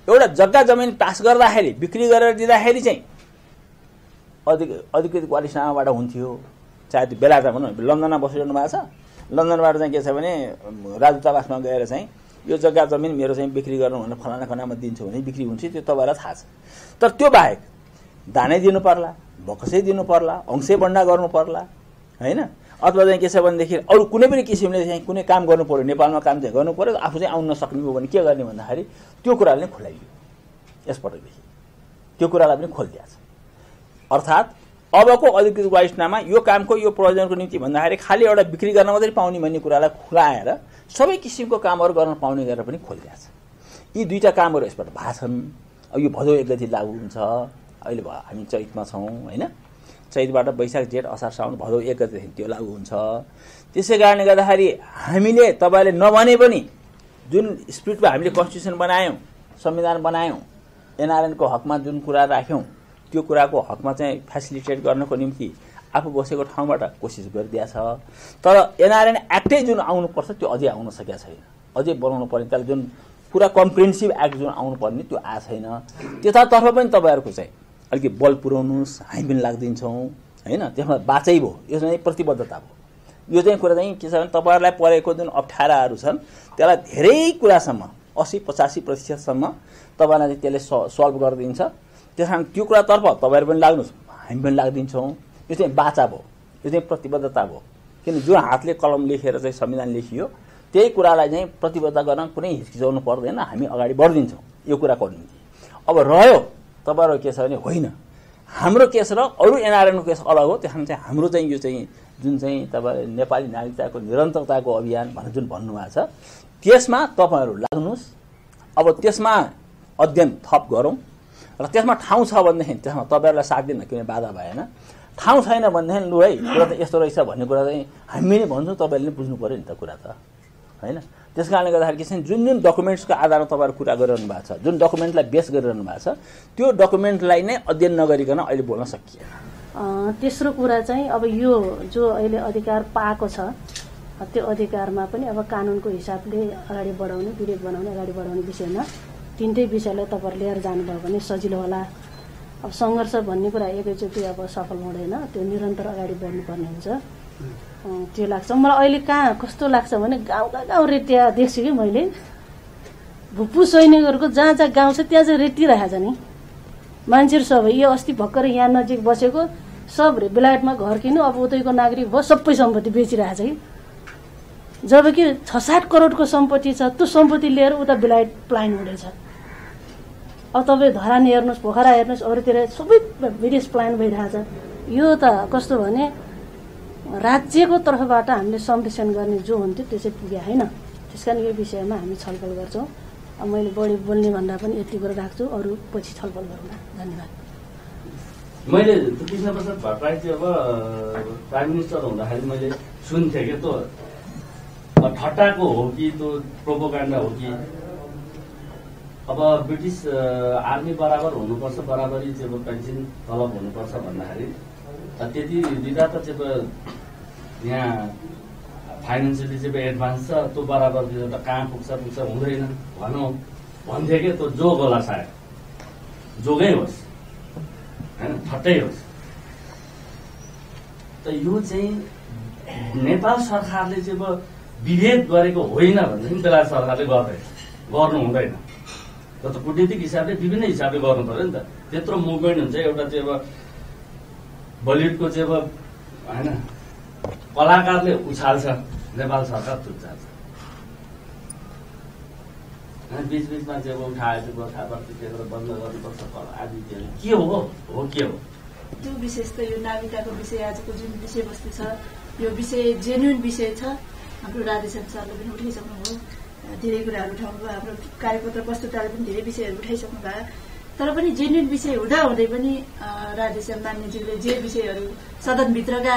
एउटा जग्गा जमिन पास गर्दाखेरि बिक्री गरेर दिँदाखेरि चाहिँ अधिकृत वालिसनामाबाट हुन्थ्यो। चाहे त्यो बेला भनौँ लन्डनमा बसिरहनु भएको छ, लन्डनबाट चाहिँ के छ भने राजदूतावासमा गएर चाहिँ यो जग्गा जमिन मेरो चाहिँ बिक्री गर्नु भनेर फलाना खनामा दिन्छु भने बिक्री हुन्छ, त्यो तपाईँलाई थाहा छ। तर त्यो बाहेक दानै दिनु पर्ला, बकसै दिनु पर्ला, अंशै बन्डा गर्नु पर्ला, होइन। अथवा चाहिँ के छ भनेदेखि अरू कुनै पनि किसिमले चाहिँ कुनै काम गर्नु पर्यो, नेपालमा काम चाहिँ गर्नु पर्यो, आफू चाहिँ आउन नसक्ने हो भने के गर्ने भन्दाखेरि त्यो कुराले नै खोलाइयो यसपटकदेखि, त्यो कुरालाई पनि खोलिदिएको छ। अर्थात् अबको अधिकृत वालिसनामा यो कामको यो प्रयोजनको निम्ति भन्दाखेरि खालि एउटा बिक्री गर्न मात्रै पाउने भन्ने कुरालाई खुलाएर सबै किसिमको कामहरू गर्न पाउने गरेर पनि खोलिदिएको छ। यी दुईवटा कामहरू यसबाट भएको छन्। अब यो भदौ 1 गते लागू हुन्छ। अहिले हामी चैतमा छौँ, होइन। चैतबाट वैशाख जेठ असार साउन भदौ 1 गतेदेखि त्यो लागू हुन्छ। त्यसै कारणले गर्दाखेरि हामीले तपाईँले नभने पनि जुन स्पिरिटमा हामीले कन्स्टिट्युसन बनायौँ, संविधान बनायौँ, एनआरएनको हकमा जुन कुरा राख्यौँ त्यो कुराको हकमा चाहिँ फेसिलिटेट गर्नको निम्ति आफू बसेको ठाउँबाट कोसिस गरिदिएको छ। तर एनआरएन एक्टै जुन आउनुपर्छ त्यो अझै आउन सकेको छैन, अझै बनाउनु पर्ने, त्यसलाई जुन पुरा कम्प्रिहेन्सिभ एक्ट जुन आउनु पर्ने त्यो आएको छैन। त्यतातर्फ पनि तपाईँहरूको चाहिँ अलिकति बल पुर्याउनुहोस्, हामी पनि लाग्दिन्छौँ, होइन। त्यसमा बाँचै भयो, यो चाहिँ प्रतिबद्धता भयो। यो चाहिँ कुरा चाहिँ के छ भने तपाईँहरूलाई परेको जुन अप्ठ्याराहरू छन् त्यसलाई धेरै कुरासम्म 80-85% तपाईँलाई चाहिँ त्यसले सल्भ गरिदिन्छ। त्यस कारण त्यो कुरातर्फ तपाईँहरू पनि लाग्नुहोस्, हामी पनि लाग्दिन्छौँ। यो चाहिँ बाचा भयो, यो चाहिँ प्रतिबद्धता भयो। किन जुन हातले कलम लेखेर चाहिँ संविधान लेखियो त्यही कुरालाई चाहिँ प्रतिबद्धता गर्न कुनै हिचकिचाउनु पर्दैन, हामी अगाडि बढ्दिन्छौँ यो कुराको निम्ति। अब रह्यो तपाईँहरू के छ भने होइन हाम्रो केस र अरू एनआरएनको केस अलग हो। त्यस चाहिँ हाम्रो चाहिँ यो चाहिँ जुन चाहिँ तपाईँले नेपाली नागरिकताको निरन्तरताको अभियान भनेर जुन भन्नुभएको छ त्यसमा तपाईँहरू लाग्नुहोस्। अब त्यसमा अध्ययन थप गरौँ र त्यसमा ठाउँ छ भनेदेखि त्यसमा तपाईँहरूलाई साथ दिन किन बाधा भएन। ठाउँ छैन भनेदेखि लु है कुरा त यस्तो रहेछ भन्ने कुरा चाहिँ हामी नै भन्छौँ, तपाईँले नै बुझ्नु पऱ्यो नि त कुरा त, होइन। त्यस कारणले गर्दाखेरि के छ जुन डकुमेन्ट्सको आधारमा तपाईँहरू कुरा गरिरहनु भएको छ, जुन डकुमेन्टलाई बेस गरिरहनु भएको छ, त्यो डकुमेन्टलाई नै अध्ययन नगरिकन अहिले बोल्न सकिएन। तेस्रो कुरा चाहिँ अब यो जो अहिले अधिकार पाएको छ त्यो अधिकारमा पनि अब कानुनको हिसाबले अगाडि बढाउने, विरोध बनाउने, अगाडि बढाउने विषयमा तीनटै विषयलाई तपाईँहरू लिएर जानुभयो भने सजिलो होला। अब सङ्घर्ष भन्ने कुरा एकैचोटि अब सफल हुँदैन, त्यो निरन्तर अगाडि बढ्नुपर्ने हुन्छ। त्यो लाग्छ मलाई। अहिले कहाँ कस्तो लाग्छ भने गाउँका गाउँ रेटिया देख्छु कि मैले, भुप्पू सैनिकहरूको जहाँ जहाँ गाउँ छ त्यहाँ चाहिँ रेटिरहेको छ नि मान्छेहरू सबै। यो अस्ति भर्खर यहाँ नजिक बसेको सब बेलायतमा घर किन्नु, अब उतैको नागरिक भयो, सबै सम्पत्ति बेचिरहेको छ कि। जबकि 6-7 करोडको सम्पत्ति छ, त्यो सम्पत्ति लिएर उता बेलायत प्लान हुँदैछ। अब तपाईँ धरान हेर्नुहोस्, पोखरा हेर्नुहोस्, अरूतिर सबै विदेश प्लान भइरहेछ। यो त कस्तो भने राज्यको तर्फबाट हामीले संरक्षण गर्ने जो हुन्थ्यो त्यो चाहिँ पुग्यो होइन। त्यस कारण यो विषयमा हामी छलफल गर्छौँ। अब मैले बढी बोल्ने भन्दा पनि यति कुरा राख्छु, अरू पछि छलफल गरौँला। धन्यवाद। मैले कृष्णप्रसाद भट्टराई चाहिँ अब प्राइम मिनिस्टर हुँदाखेरि मैले सुन्थेँ कि त्यो ठट्टाको हो कि त्यो प्रोपोगन्डा हो कि अब ब्रिटिस आर्मी बराबर हुनुपर्छ, बराबरी चाहिँ पेन्सन तलब हुनुपर्छ भन्दाखेरि त्यति दिँदा त चाहिँ यहाँ फाइनेन्सियली चाहिँ एडभान्स छ, त्यो बराबर दिँदा त कहाँ पुग्छ हुँदैन भनौँ भन्थे कि त्यो जोग होला, सायद जोगै होस् होइन, ठट्टै होस्। त यो चाहिँ नेपाल सरकारले चाहिँ अब विभेद गरेको होइन भनेदेखि बेलायत सरकारले गर्नु हुँदैन। र त कूटनीतिक हिसाबले विभिन्न हिसाबले गर्नु पर्यो नि त। त्यत्रो मुभमेन्ट हुन्छ, एउटा चाहिँ अब बलिउडको चाहिँ अब होइन कलाकारले उछाल्छ, नेपाल सरकार उछाल्छ, बिचबिचमा चाहिँ अब उठाएर गोर्खापट्टि बन्द गर्नुपर्छ आदि के हो के हो त्यो विशेष त यो नागरिकताको विषय आजको जुन विषयवस्तु छ यो विषय जेन्युन विषय छ। हाम्रो राधेश्याम सरले पनि उठाइसक्नुभयो, धेरै कुराहरू उठाउनुभयो, हाम्रो कार्यपत्र प्रस्तुताले पनि धेरै विषयहरू उठाइसक्नु भयो। तर पनि जेन्युन विषय हुँदाहुँदै पनि राधेश्याम मान्यज्यूले जे विषयहरू सदनभित्रका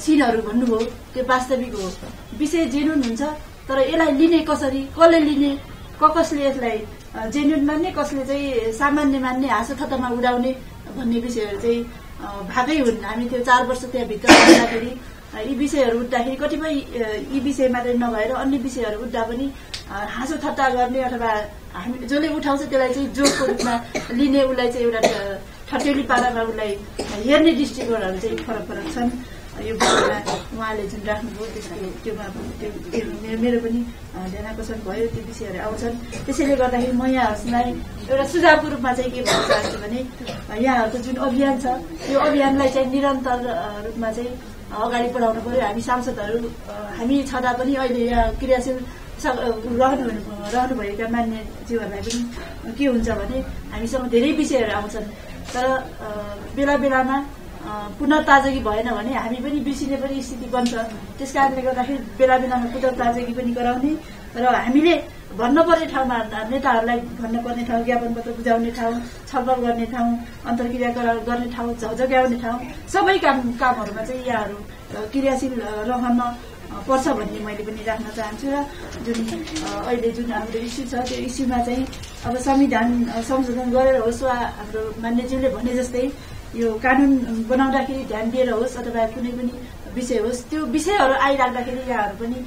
सिनहरू भन्नुभयो त्यो वास्तविक हो। विषय जेन्युन हुन्छ, तर यसलाई लिने कसरी, कसले लिने, कसले यसलाई जेन्युन मान्ने, कसले चाहिँ सामान्य मान्ने, हाँसो ठट्टामा उडाउने भन्ने विषयहरू चाहिँ भएकै हुन्। हामी त्यो 4 वर्ष त्यहाँभित्र हुँदाखेरि यी विषयहरू उठ्दाखेरि कतिपय यी विषय मात्रै नभएर अन्य विषयहरू उठ्दा पनि हाँसो ठट्टा गर्ने अथवा हामी जसले उठाउँछ त्यसलाई चाहिँ जोकको रूपमा लिने, उसलाई चाहिँ एउटा ठट्यौली पारामा उसलाई हेर्ने दृष्टिकोणहरू चाहिँ फरक फरक छन्। यो विषयमा उहाँले जुन राख्नुभयो त्यसमा मेरो पनि ध्यान आकर्षण भयो, त्यो विषयहरू आउँछन्। त्यसैले गर्दाखेरि म यहाँहरूलाई एउटा सुझावको रूपमा चाहिँ के भन्न चाहन्छु भने यहाँहरूको जुन अभियान छ यो अभियानलाई चाहिँ निरन्तर रूपमा चाहिँ अगाडि बढाउनु पर्यो। हामी सांसदहरू हामी छँदा पनि अहिले यहाँ क्रियाशील रहनुभएका मान्यज्यूहरूलाई पनि के हुन्छ भने हामीसँग धेरै विषयहरू आउँछन्, तर बेला बेलामा पुनः ताजगी भएन भने हामी पनि बिर्सिने पनि स्थिति बन्छ। त्यस कारणले गर्दाखेरि बेला बेलामा पुनः ताजगी पनि गराउने र हामीले भन्नुपर्ने ठाउँमा नेताहरूलाई भन्नुपर्ने ठाउँ, ज्ञापन पत्र बुझाउने ठाउँ, छलफल गर्ने ठाउँ, अन्तर्क्रिया गर्ने ठाउँ, झजगाउने ठाउँ, सबै कामहरूमा चाहिँ यहाँहरू क्रियाशील रहन पर्छ भन्ने मैले पनि राख्न चाहन्छु। र जुन अहिले जुन हाम्रो इस्यु छ त्यो इस्युमा चाहिँ अब संविधान संशोधन गरेर होस् वा हाम्रो मान्यज्यूले भने जस्तै यो कानुन बनाउँदाखेरि ध्यान दिएर होस् अथवा कुनै पनि विषय होस्, त्यो विषयहरू आइराख्दाखेरि यहाँहरू पनि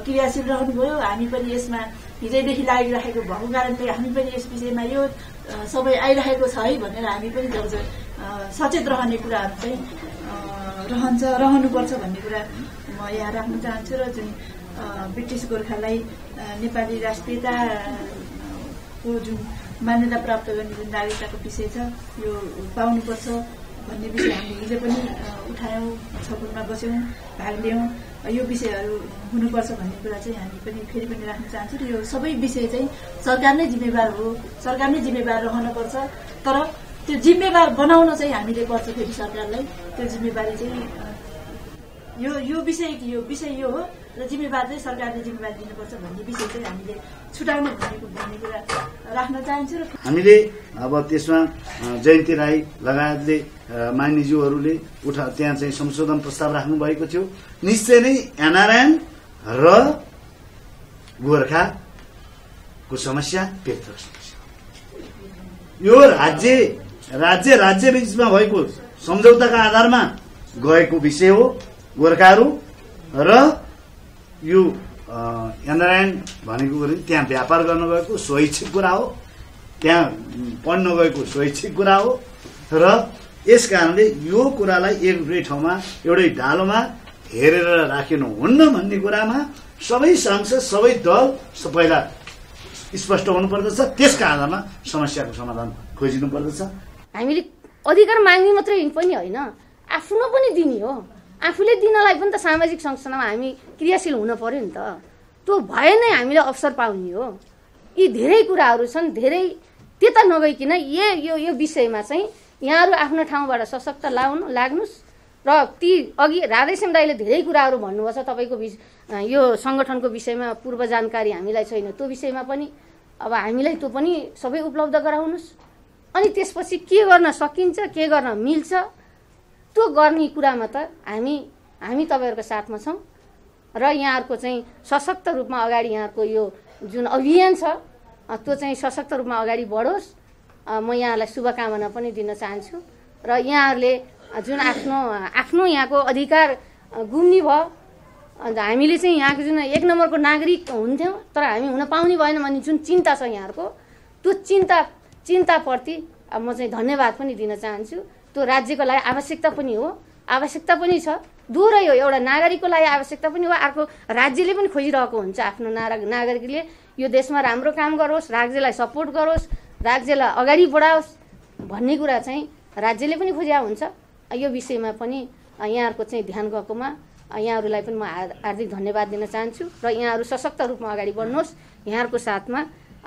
क्रियाशील रहनुभयो। हामी पनि यसमा हिजैदेखि लागिरहेको भएको कारणले हामी पनि यस विषयमा यो सबै आइरहेको छ है भनेर हामी पनि सचेत रहने कुराहरू चाहिँ रहनुपर्छ भन्ने कुरा म यहाँ राख्न चाहन्छु। र जुन ब्रिटिस गोर्खालाई नेपाली राष्ट्रियताको जुन मान्यता प्राप्त गर्ने जुन नागरिकताको विषय छ यो पाउनुपर्छ भन्ने विषय हामीले हिजो पनि उठायौँ, छलफलमा बस्यौँ, भाग लियौँ। यो विषयहरू हुनुपर्छ भन्ने कुरा चाहिँ हामी पनि फेरि पनि राख्न चाहन्छौँ। र यो सबै विषय चाहिँ सरकार नै जिम्मेवार हो, सरकार नै जिम्मेवार रहनुपर्छ। तर त्यो जिम्मेवार बनाउन चाहिँ हामीले पर्छ फेरि सरकारलाई। त्यो जिम्मेवारी चाहिँ यो विषय यो हो र जिम्मेवार चाहिँ सरकारले जिम्मेवारी दिनुपर्छ भन्ने विषय चाहिँ हामीले छुटाउनु भन्ने कुरा राख्न चाहन्छु। र हामीले अब त्यसमा जयन्ती राई लगायतले मान्यज्यूहरूले त्यहाँ चाहिँ संशोधन प्रस्ताव राख्नु भएको थियो। निश्चय नै एनआरएन र गोर्खाको समस्या पेत्रको समस्या। यो राज्य बीचमा भएको सम्झौताका आधारमा गएको विषय हो गोर्खाहरू र यो एनआरआई भनेको त्यहाँ व्यापार गर्न गएको स्वैच्छिक कुरा हो, त्यहाँ पढ्न गएको स्वैच्छिक कुरा हो र यस कारणले यो कुरालाई एउटै ठाउँमा एउटै डालोमा हेरेर राखिनु हुन्न भन्ने कुरामा सबै सांसद सबै दल पहिला स्पष्ट हुनुपर्दछ। त्यसका आधारमा समस्याको समाधान खोजिनु पर्दछ। हामीले अधिकार माग्ने मात्रै पनि होइन, आफ्नो पनि दिने हो। आफूले दिनलाई पनि त सामाजिक संस्थामा हामी क्रियाशील हुन पर्यो नि त। त्यो भए नै हामीले अवसर पाउने हो। यी धेरै कुराहरू छन्, धेरै त्यता नगइकन यो विषयमा चाहिँ यहाँहरू आफ्नो ठाउँबाट सशक्त लाग्नुहोस् र ती अघि राधेश्याम दाइले धेरै कुराहरू भन्नुभएको छ। तपाईँको यो सङ्गठनको विषयमा पूर्व जानकारी हामीलाई छैन, त्यो विषयमा पनि अब हामीलाई त्यो पनि सबै उपलब्ध गराउनुहोस्। अनि त्यसपछि के गर्न सकिन्छ, के गर्न मिल्छ, त्यो गर्ने कुरामा त हामी तपाईँहरूको साथमा छौँ र यहाँहरूको चाहिँ सशक्त रूपमा अगाडि यहाँहरूको यो जुन अभियान छ त्यो चाहिँ सशक्त रूपमा अगाडि बढोस्। म यहाँलाई शुभकामना पनि दिन चाहन्छु र यहाँहरूले जुन आफ्नो यहाँको अधिकार गुम्ने भयो, अन्त हामीले चाहिँ यहाँको जुन 1 नम्बरको नागरिक हुन्थ्यौँ तर हामी हुन पाउने भएन भन्ने जुन चिन्ता छ यहाँहरूको, त्यो चिन्ताप्रति अब म चाहिँ धन्यवाद पनि दिन चाहन्छु। त्यो राज्यको लागि आवश्यकता पनि हो, आवश्यकता पनि छ, दुवै हो। एउटा नागरिकको लागि आवश्यकता पनि हो, अर्को राज्यले पनि खोजिरहेको हुन्छ आफ्नो नागरिकले यो देशमा राम्रो काम गरोस्, राज्यलाई सपोर्ट गरोस्, राज्यलाई अगाडि बढाओस् भन्ने कुरा चाहिँ राज्यले पनि खोजिया हुन्छ। यो विषयमा पनि यहाँहरूको चाहिँ ध्यान गएकोमा यहाँहरूलाई पनि म हार्दिक धन्यवाद दिन चाहन्छु र यहाँहरू सशक्त रूपमा अगाडि बढ्नुहोस्। यहाँहरूको साथमा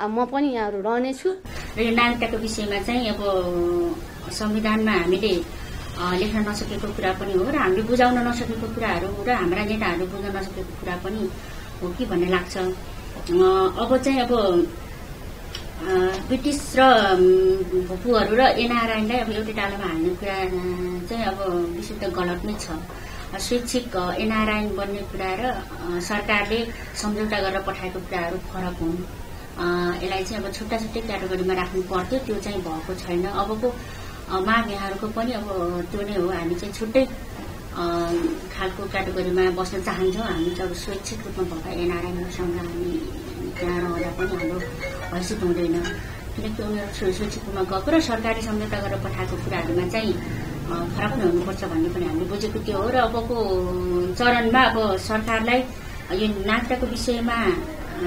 म पनि यहाँहरू रहनेछु। र यो नागरिकताको विषयमा चाहिँ अब संविधानमा हामीले लेख्न नसकेको कुरा पनि हो र हामीले बुझाउन नसकेको कुराहरू र हाम्रा नेताहरू बुझ्न नसकेको कुरा पनि हो कि भन्ने लाग्छ। अब चाहिँ अब ब्रिटिस र भुपुहरू र एनआरआईलाई अब एउटै डालोमा हाल्ने कुरा चाहिँ अब विशुद्ध गलत नै छ। स्वैच्छिक एनआरआई बन्ने कुरा र सरकारले सम्झौता गरेर पठाएको कुराहरू फरक हुन्। यसलाई चाहिँ अब छुट्टा छुट्टै क्याटेगोरीमा राख्नु पर्थ्यो, त्यो चाहिँ भएको छैन। अबको माग यहाँहरूको पनि अब त्यो नै हो, हामी चाहिँ छुट्टै खालको क्याटेगोरीमा बस्न चाहन्छौँ। हामी चाहिँ अब स्वैच्छिक रूपमा भएका एनआरआईहरूसँग हामी त्यहाँ रहँदा पनि हाम्रो हैसियत हुँदैन, किनकि उनीहरू स्वैच्छिक रूपमा गएको र सरकारी सम्झौता गरेर पठाएको कुराहरूमा चाहिँ फरक नै हुनुपर्छ भन्ने पनि हामीले बुझेको त्यो हो। र अबको चरणमा अब सरकारलाई यो नागरिकताको विषयमा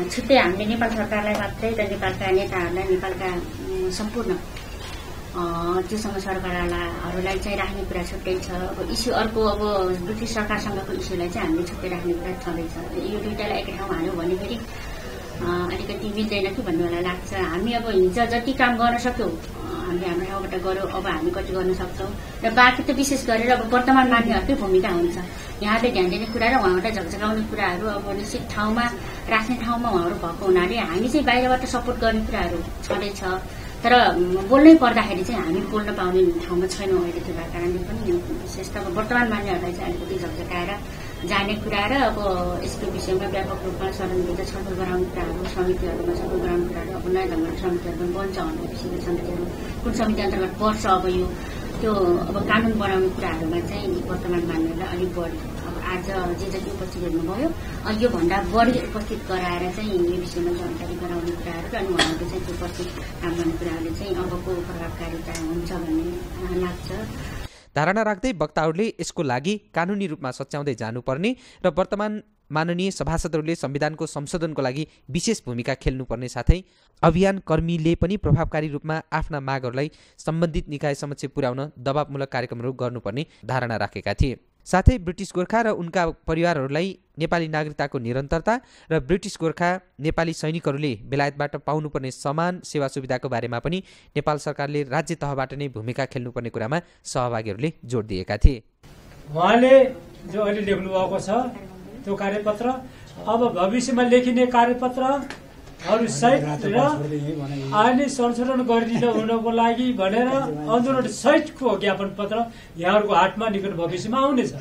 छुट्टै हामीले नेपाल सरकारलाई मात्रै र नेपालका नेताहरूलाई, नेपालका सम्पूर्ण त्योसँग सरकारहरूलाई चाहिँ राख्ने कुरा छुट्टै छ। अब इस्यु अर्को अब ब्रिटिस सरकारसँगको इस्युलाई चाहिँ हामीले छुट्टै राख्ने कुरा छँदैछ। यो दुइटालाई एकै ठाउँमा हाल्यो भने फेरि अलिकति मिल्दैन कि भन्ने मलाई लाग्छ। हामी अब हिजो जति काम गर्न सक्यौँ हामीले हाम्रो ठाउँबाट गऱ्यौँ, अब हामी कति गर्न सक्छौँ र बाँकी त विशेष गरेर अब वर्तमान मान्नेहरूकै भूमिका हुन्छ। यहाँले ध्यान दिने कुरा र उहाँबाट झकझकाउने कुराहरू अब निश्चित ठाउँमा राख्ने ठाउँमा उहाँहरू भएको हुनाले हामी चाहिँ बाहिरबाट सपोर्ट गर्ने कुराहरू छँदैछ, तर बोल्नै पर्दाखेरि चाहिँ हामी बोल्न पाउने ठाउँमा छैनौँ अहिले। त्यो भएर कारणले पनि विशेष त अब वर्तमान मान्नेहरूलाई चाहिँ अलिकति झकझकाएर जाने कुरा र अब यसको विषयमा व्यापक रूपमा सदनभित्र छलफल गराउने कुराहरू, समितिहरूमा छलफल गराउने कुराहरू, अब नयाँ ढङ्गले समितिहरू पनि बन्छ भनेर विषय समितिहरू कुन समिति अन्तर्गत पर्छ अब यो त्यो अब कानुन बनाउने कुराहरूमा चाहिँ वर्तमान मान्नेहरूलाई अलिक बढी अब आज जे जति उपस्थित हेर्नुभयो योभन्दा बढी उपस्थित गराएर चाहिँ यो विषयमा जानकारी गराउने कुराहरू र अनि उहाँहरूले चाहिँ त्यो प्रति काम गर्ने कुराहरूले चाहिँ अबको प्रभावकारिता हुन्छ भन्ने लाग्छ। धारणा राख्दै वक्ताहरूले यसको लागि कानुनी रूपमा सच्याउँदै जानुपर्ने र वर्तमान माननीय सभासदहरूले संविधानको संशोधनको लागि विशेष भूमिका खेल्नुपर्ने साथै अभियान कर्मीले पनि प्रभावकारी रूपमा आफ्ना मागहरूलाई सम्बन्धित निकाय समक्ष पुर्याउन दबावमूलक कार्यक्रमहरू गर्नुपर्ने धारणा राखेका थिए। साथै ब्रिटिस गोर्खा र उनका परिवारहरूलाई नेपाली नागरिकताको निरन्तरता र ब्रिटिस गोर्खा नेपाली सैनिकहरूले बेलायतबाट पाउनुपर्ने समान सेवा सुविधाको बारेमा पनि नेपाल सरकारले राज्य तहबाट नै भूमिका खेल्नुपर्ने कुरामा सहभागीहरूले जोड दिएका थिए। उहाँले जो अहिले लेख्नु भएको छ त्यो कार्यपत्र अब भविष्यमा लेखिने कार्यपत्रहरू सहित र अहिले संशोधन गरिदिनु हुनको लागि भनेर आन्दोलन सहितको ज्ञापन पत्र यहाँहरूको हातमा निकट भविष्यमा आउनेछ।